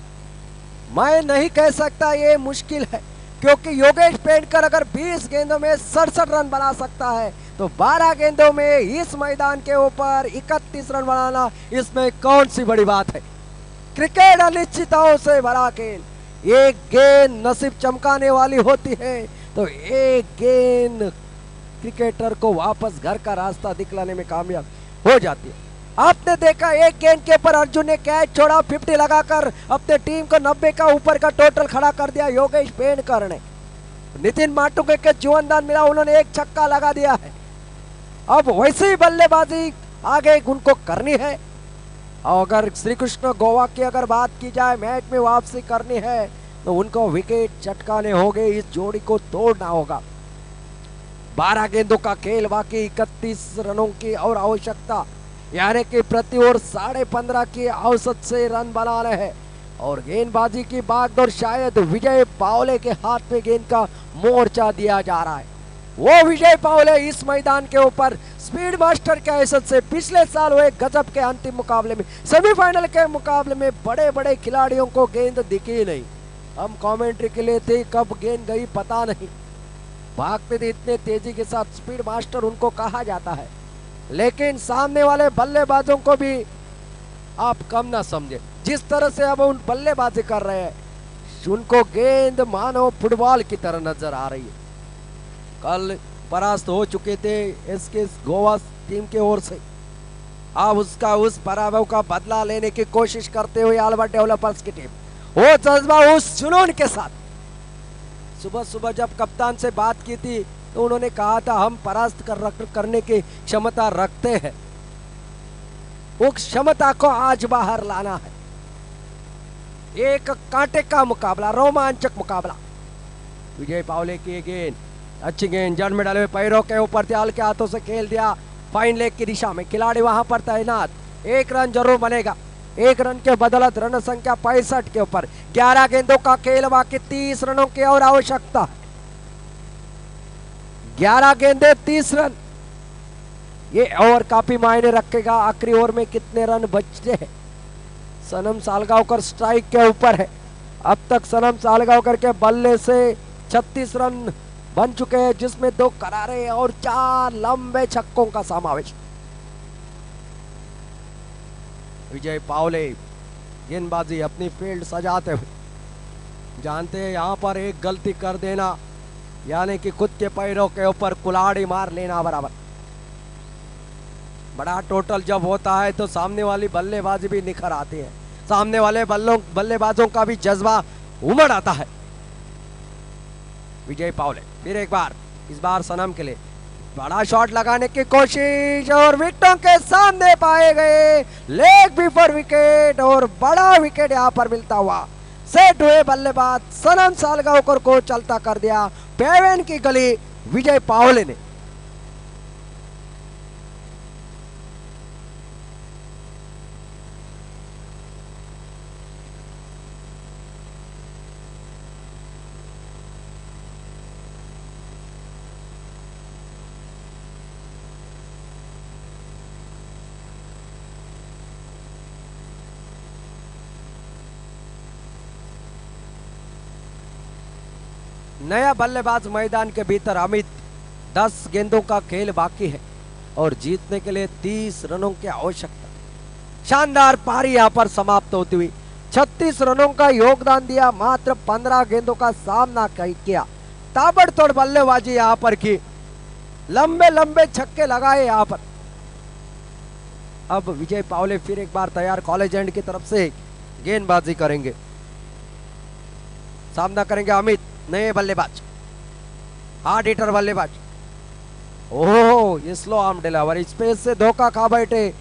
मैं नहीं कह सकता ये मुश्किल है, क्योंकि योगेश पेंडकर अगर 20 गेंदों में 67 रन बना सकता है तो 12 गेंदों में इस मैदान के ऊपर 31 रन बनाना इसमें कौन सी बड़ी बात है। क्रिकेट अनिश्चितताओं से भरा खेल। एक गेंद नसीब चमकाने वाली होती है तो एक गेंद क्रिकेटर को वापस घर का रास्ता दिखलाने में कामयाब हो जाती है। आपने देखा एक गेंद के ऊपर अर्जुन ने कैच छोड़ा, 50 लगाकर अपने टीम को 90 का ऊपर का टोटल खड़ा कर दिया योगेश पेंडकर ने। नितिन माटुके के जीवनदान मिला, उन्होंने एक छक्का लगा दिया है। अब वैसे ही बल्लेबाजी आगे उनको करनी है। और अगर श्री कृष्ण गोवा की अगर बात की जाए, मैच में वापसी करनी है तो उनको विकेट चटकाने होंगे, इस जोड़ी को तोड़ना होगा। 12 गेंदों का खेल, बाकी 31 रनों की और आवश्यकता, यानी कि प्रति ओवर 15.5 की औसत से रन बनाने हैं। और गेंदबाजी की बागडोर शायद विजय पावले के हाथ में गेंद का मोर्चा दिया जा रहा है। वो विजय पावले इस मैदान के ऊपर स्पीड मास्टर के हैसियत से पिछले साल हुए गजब के अंतिम मुकाबले में, सेमीफाइनल के मुकाबले में बड़े बड़े खिलाड़ियों को गेंद दिखी नहीं। हम कमेंट्री के लिए थे, कब गेंद गई पता नहीं, भागते थे इतने तेजी के साथ, स्पीड मास्टर उनको कहा जाता है। लेकिन सामने वाले बल्लेबाजों को भी आप कम ना समझे, जिस तरह से अब उन बल्लेबाजी कर रहे हैं, उनको गेंद मानो फुटबॉल की तरह नजर आ रही है। कल परास्त हो चुके थे एसके गोवा टीम की ओर से, अब उसका उस पराभव का बदला लेने की कोशिश करते हुए अल्बर्ट डेवलपर्स की टीम वो जज्बा उस जुनून के साथ, सुबह सुबह जब कप्तान से बात की थी तो उन्होंने कहा था हम परास्त करने की क्षमता रखते हैं, वो क्षमता को आज बाहर लाना है। एक कांटे का मुकाबला, रोमांचक मुकाबला। विजय पावले की गेंद, अच्छी गेंद, जड़ में डाले हुए पैरों के ऊपर त्याल के हाथों से खेल दिया फाइन लेग की दिशा में, खिलाड़ी वहां पर तैनात। एक रन जरूर बनेगा, एक रन के बदौलत रन संख्या 65 के ऊपर। 11 गेंदों का खेल, बाकी 30 रनों की और आवश्यकता। 11 गेंदे 30 रन, ये ओवर काफी मायने रखेगा। आखिरी ओवर में कितने रन बचते हैं। सनम सालगांवकर स्ट्राइक के ऊपर है। अब तक सनम सालगांवकर के बल्ले से 36 रन बन चुके हैं, जिसमें 2 करारे और 4 लंबे छक्कों का समावेश। विजय पावले गेंदबाजी अपनी फील्ड सजाते हुए जानते हैं यहां पर एक गलती कर देना यानी कि खुद के पैरों के ऊपर कुल्हाड़ी मार लेना बराबर। बड़ा टोटल जब होता है तो सामने वाली बल्लेबाजी भी निखर आती है, सामने वाले बल्लेबाजों का भी जज्बा उमड़ आता है। विजय पावले फिर एक बार, इस बार सनम के लिए बड़ा शॉट लगाने की कोशिश और विकेटों के सामने पाए गए, लेग बिफोर विकेट और बड़ा विकेट यहां पर मिलता हुआ। सेट हुए बल्लेबाज सनम सालगांवकर को चलता कर दिया पेवेन की गली विजय पावले ने। नया बल्लेबाज मैदान के भीतर अमित। 10 गेंदों का खेल बाकी है और जीतने के लिए 30 रनों की आवश्यकता। शानदार पारी यहां पर समाप्त होती हुई। 36 रनों का योगदान दिया, मात्र 15 गेंदों का सामना किया। ताबड़तोड़ बल्लेबाजी यहां पर की, लंबे लंबे छक्के लगाए यहां पर। अब विजय पावले फिर एक बार तैयार, कॉलेज एंड की तरफ से गेंदबाजी करेंगे, सामना करेंगे अमित, नए बल्लेबाज, हार्ड हिटर बल्लेबाज। ओह, ये स्लो आर्म डिलीवरी, स्पेस से धोखा खा बैठे।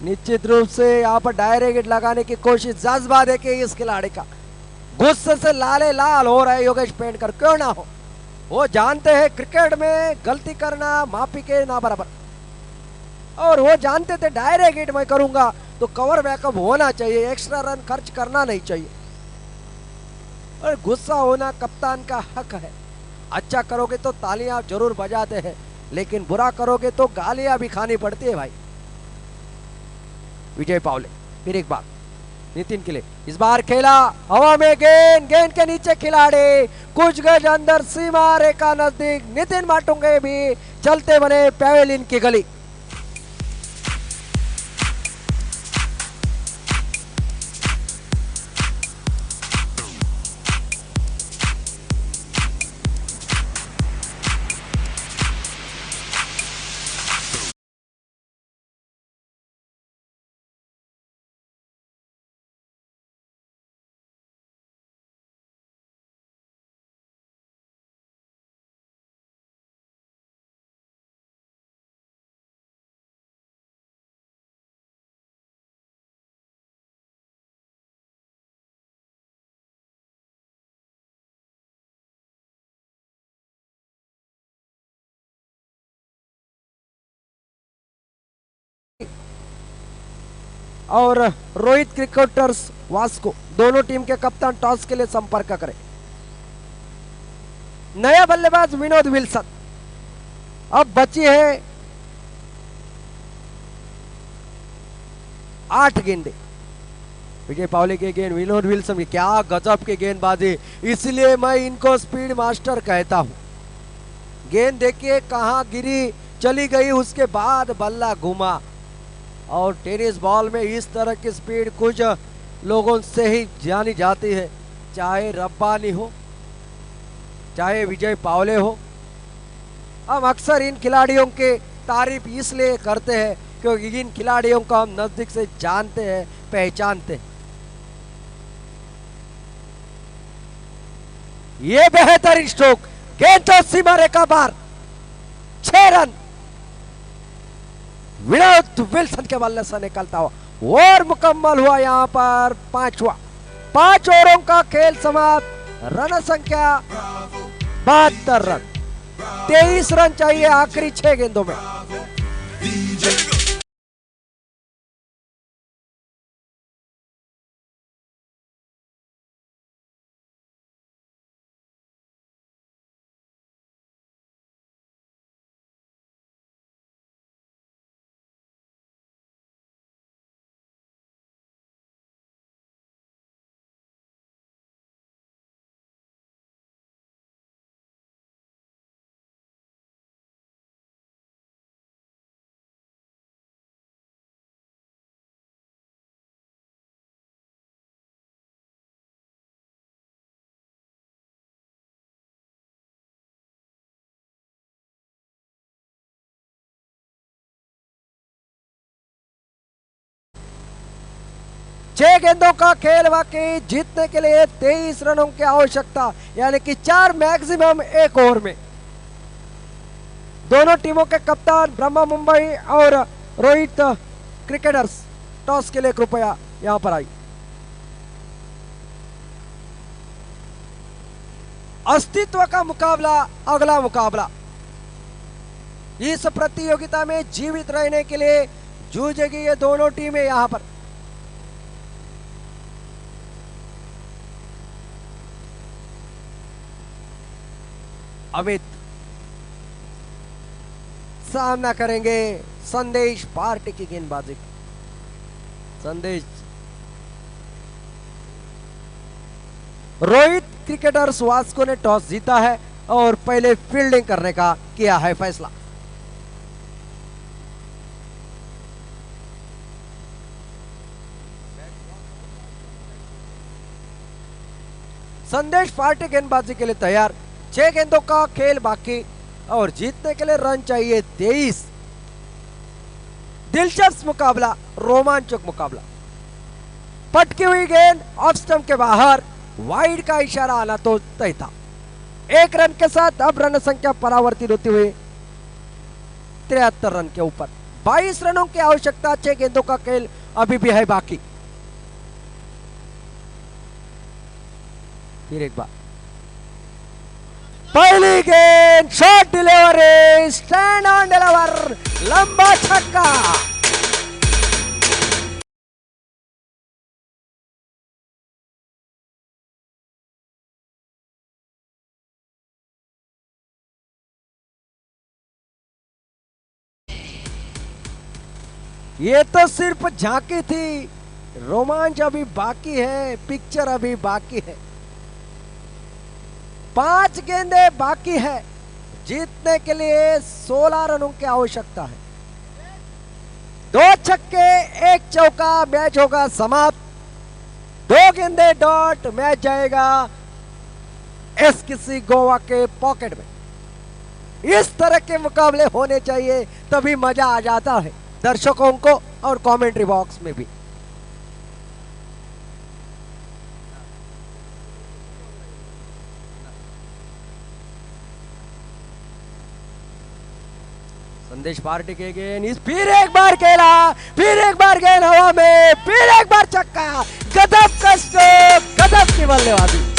निश्चित रूप से यहाँ पर डायरेक्ट हिट लगाने की कोशिश, जज्बा देखिए इस खिलाड़ी का, गुस्से से लाले लाल हो रहे योगेश पेंडकर, क्यों ना हो। वो जानते हैं क्रिकेट में गलती करना माफी के ना बराबर, और वो जानते थे डायरेक्ट हिट मैं करूंगा तो कवर बैकअप होना चाहिए, एक्स्ट्रा रन खर्च करना नहीं चाहिए। और गुस्सा होना कप्तान का हक है। अच्छा करोगे तो तालियां आप जरूर बजाते हैं, लेकिन बुरा करोगे तो गालियां भी खानी पड़ती है भाई। विजय पावले फिर एक बार नितिन के लिए, इस बार खेला हवा में गेंद, गेंद के नीचे खिलाड़ी, कुछ गज अंदर सीमा रेखा नजदीक, नितिन माटुंगे भी चलते बने पेवेलियन की गली। और रोहित क्रिकेटर्स वास्को दोनों टीम के कप्तान टॉस के लिए संपर्क करें। नया बल्लेबाज विनोद विल्सन। अब बची है 8 गेंदें। विजय पावले के गेंद, विनोद विल्सन की क्या गजब की गेंदबाजी, इसलिए मैं इनको स्पीड मास्टर कहता हूं। गेंद देखिए कहां गिरी, चली गई, उसके बाद बल्ला घुमा। और टेनिस बॉल में इस तरह की स्पीड कुछ लोगों से ही जानी जाती है, चाहे रब्बानी हो चाहे विजय पावले हो। हम अक्सर इन खिलाड़ियों के तारीफ इसलिए करते हैं क्योंकि इन खिलाड़ियों को हम नजदीक से जानते हैं, पहचानते हैं। ये बेहतरीन स्ट्रोक, गेंद तो सीमा रेखा बाहर, 6 रन विनोद विल्सन के बल्ले से निकलता हुआ। और मुकम्मल हुआ यहां पर 5 ओवरों का खेल समाप्त। रन संख्या 72 रन, 23 रन चाहिए आखिरी 6 गेंदों में। DJ छह गेंदों का खेल, वाकई जीतने के लिए 23 रनों की आवश्यकता, यानी कि 4 मैक्सिमम 1 ओवर में। दोनों टीमों के कप्तान ब्रह्मा मुंबई और रोहित क्रिकेटर्स टॉस के लिए कृपया यहां पर आई। अस्तित्व का मुकाबला, अगला मुकाबला। इस प्रतियोगिता में जीवित रहने के लिए जूझेगी ये दोनों टीमें यहां पर। अमित सामना करेंगे संदेश पार्टी की गेंदबाजी। संदेश, रोहित क्रिकेटर्स वास्को ने टॉस जीता है और पहले फील्डिंग करने का किया है फैसला। संदेश पार्टी गेंदबाजी के लिए तैयार। 6 गेंदों का खेल बाकी और जीतने के लिए रन चाहिए 23। दिलचस्प मुकाबला, रोमांचक मुकाबला। पटकी हुई गेंद ऑफ स्टंप के बाहर, वाइड का इशारा आना तो तय था। 1 रन के साथ अब रन संख्या परावर्तित होती हुई 73 रन के ऊपर। 22 रनों की आवश्यकता, 6 गेंदों का खेल अभी भी है बाकी। फिर एक बार पहली गेंद, shot delivery, stand on deliver, लंबा छक्का। ये तो सिर्फ झांकी थी, रोमांच अभी बाकी है, पिक्चर अभी बाकी है। 5 गेंदे बाकी है, जीतने के लिए 16 रनों की आवश्यकता है। 2 छक्के 1 चौका, मैच होगा समाप्त। 2 गेंदे डॉट, मैच जाएगा एसकेसी गोवा के पॉकेट में। इस तरह के मुकाबले होने चाहिए, तभी मजा आ जाता है दर्शकों को और कमेंट्री बॉक्स में भी। संदेश पार्टी के गेंद, फिर एक बार खेला, फिर एक बार गेंद हवा में, फिर एक बार छक्का। गजब का स्ट्रोक, गजब की बल्लेबाजी।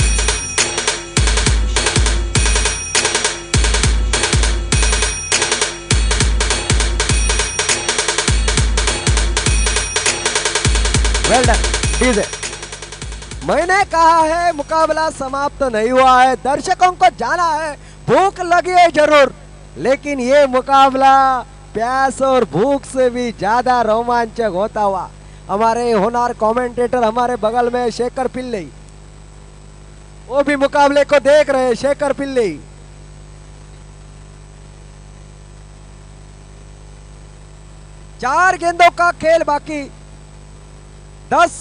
Well done DJ. मैंने कहा है मुकाबला समाप्त नहीं हुआ है, दर्शकों को जाना है, भूख लगी है जरूर, लेकिन ये मुकाबला प्यास और भूख से भी ज्यादा रोमांचक होता हुआ। हमारे होनहार कमेंटेटर हमारे बगल में शेखर पिल्ले, वो भी मुकाबले को देख रहे हैं। शेखर पिल्ले, चार गेंदों का खेल बाकी, 10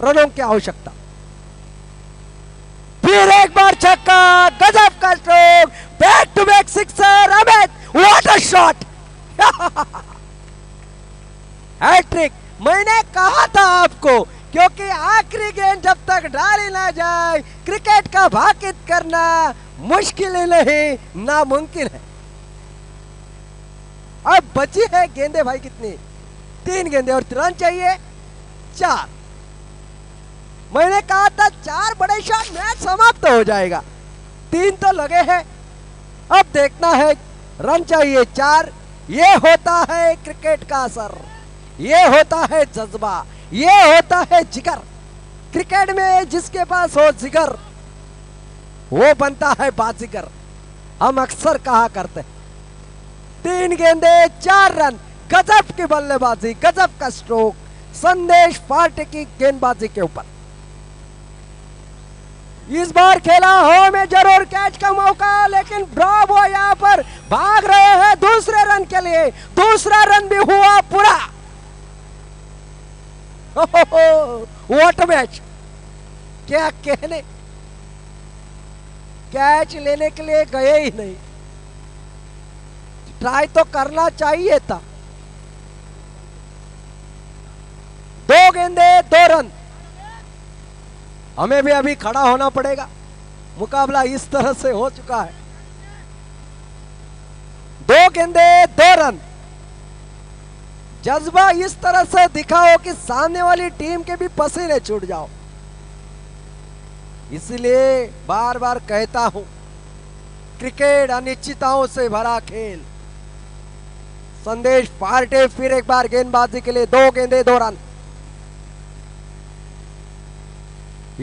रनों की आवश्यकता। फिर एक बार छक्का, गजब का stroke, back to back sixer. Amit, what a shot, hattrick. मैंने कहा था आपको, क्योंकि आखिरी गेंद जब तक डाली ना जाए, क्रिकेट का भाकित करना मुश्किल ही नहीं, नामुमकिन है। अब बची है गेंदे भाई कितनी, 3 गेंदे और रन चाहिए 4। मैंने कहा था 4 बड़े शॉट, मैच समाप्त हो जाएगा। 3 तो लगे हैं, अब देखना है, रन चाहिए 4। ये होता है क्रिकेट का असर, ये होता है जज्बा, ये होता है जिगर। क्रिकेट में जिसके पास हो जिगर, वो बनता है बाजीगर, हम अक्सर कहा करते हैं। 3 गेंदे 4 रन, गजब की बल्लेबाजी, गजब का स्ट्रोक संदेश पार्टी की गेंदबाजी के ऊपर। इस बार खेला हो में जरूर कैच का मौका, लेकिन ब्रावो यहां पर भाग रहे हैं दूसरे रन के लिए। दूसरा रन भी हुआ पूरा। व्हाट मैच, क्या कहने, कैच लेने के लिए गए ही नहीं, ट्राई तो करना चाहिए था। 2 गेंदे 2 रन, हमें भी अभी खड़ा होना पड़ेगा। मुकाबला इस तरह से हो चुका है। 2 गेंदे 2 रन, जज्बा इस तरह से दिखाओ कि सामने वाली टीम के भी पसीने छूट जाओ। इसलिए बार बार कहता हूं, क्रिकेट अनिश्चितताओं से भरा खेल। संदेश पार्टी फिर एक बार गेंदबाजी के लिए 2 गेंदे 2 रन।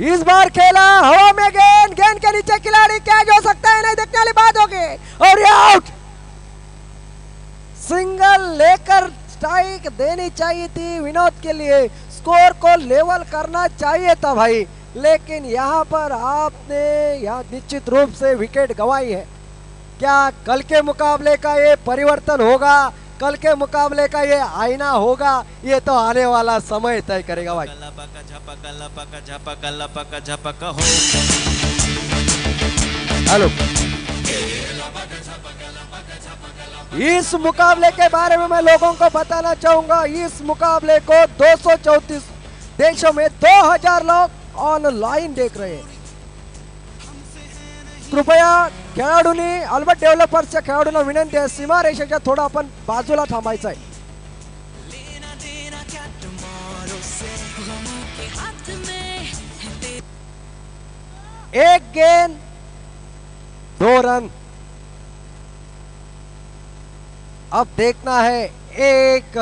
इस बार खेला हवा में गेंद, गेंद के नीचे खिलाड़ी, कैच हो सकता है नहीं, देखने वाली बात होगी। और ये आउट, सिंगल लेकर स्ट्राइक देनी चाहिए थी विनोद के लिए, स्कोर को लेवल करना चाहिए था भाई, लेकिन यहां पर आपने यहां निश्चित रूप से विकेट गंवाई है। क्या कल के मुकाबले का ये परिवर्तन होगा, कल के मुकाबले का ये आईना होगा, ये तो आने वाला समय तय करेगा भाई। हेलो, इस मुकाबले के बारे में मैं लोगों को बताना चाहूंगा। इस मुकाबले को 234 देशों में 2000 लोग ऑनलाइन देख रहे हैं। कृपया खेळाडूंनी, अल्बर्ट डेव्हलपर्सच्या खेळाडूंना विनंती आहे, सीमा रेषेच्या थोडं आपण बाजूला थांबायचं आहे। एक गेंद 2 रन, अब देखना है, एक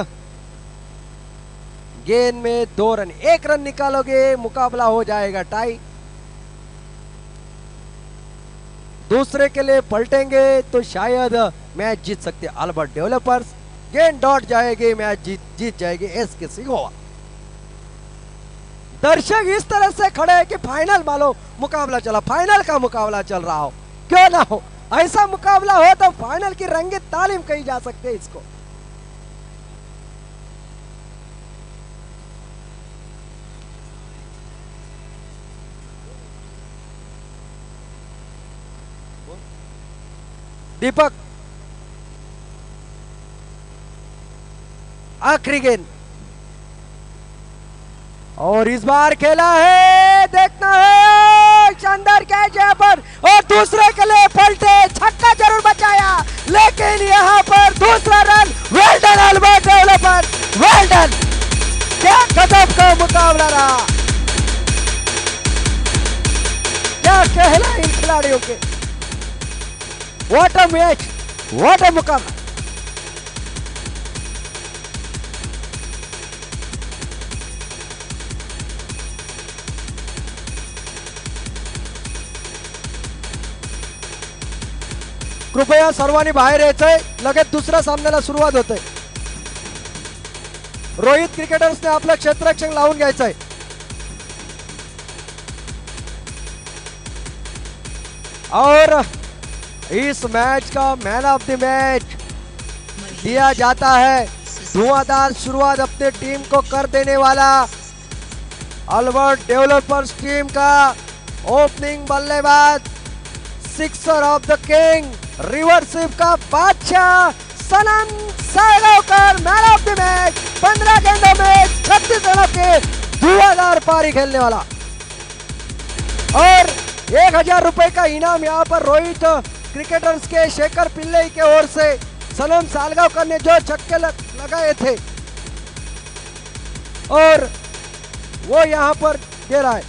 गेंद में 2 रन, 1 रन निकालोगे मुकाबला हो जाएगा टाई। दूसरे के लिए पलटेंगे तो शायद मैच जीत सकते अल्बर्ट डेवलपर्स। गेंद डॉट जाएगी, मैच जीत जाएगी एसके गोवा। दर्शक इस तरह से खड़े हैं कि फाइनल मानो मुकाबला चला, फाइनल का मुकाबला चल रहा हो, क्यों ना हो। ऐसा मुकाबला हो तो फाइनल की रंगीत तालीम कही जा सकती है इसको। दीपक आखिरी गेंद, और इस बार खेला है, देखना है, शानदार कैच है पर, और दूसरे के लिए पलटे, छक्का जरूर बचाया, लेकिन यहां पर दूसरा run. Well done Albert developer, well done. क्या गजब का मुकाबला रहा, क्या कहना इन खिलाड़ियों के। What a match, what a मुकाबला। कृपया सर्वांनी बाहेर यायचंय, लगेच दुसऱ्या सामन्याला सुरुवात होते। रोहित क्रिकेटर्सने आपलं क्षेत्ररक्षण लावून घ्यायचंय। और इस मैच का मैन ऑफ द मैच दिया जाता है, धुआंधार शुरुआत अपने टीम को कर देने वाला अल्बर्ट डेवलपर्स टीम का ओपनिंग बल्लेबाज, sixer of the king, reverse sweep का बादशाह Sanam Salgaonkar, man of the match. 15 गेंदों में 36 रनों के धुआंधार पारी खेलने वाला। और 1000 रुपए का इनाम यहाँ पर रोहित क्रिकेटर्स के शेखर पिल्लई के ओर से सनम सालगांवकर ने जो छक्के लगाए थे, और वो यहाँ पर दे रहा है।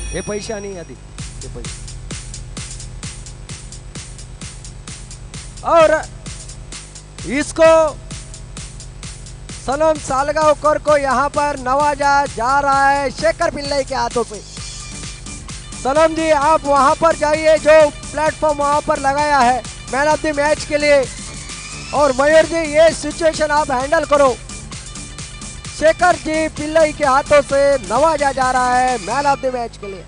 ये पैसे नहीं आदि, ये पैसे। और इसको सनम सालगांवकर को यहाँ पर नवाजा जा रहा है शेखर पिल्लई के हाथों से। सनम जी, आप वहां पर जाइए, जो प्लेटफॉर्म वहां पर लगाया है मैन ऑफ द मैच के लिए। और मयूर जी, ये सिचुएशन आप हैंडल करो। शेखर जी पिल्लई के हाथों से नवाजा जा रहा है मैन ऑफ द मैच के लिए।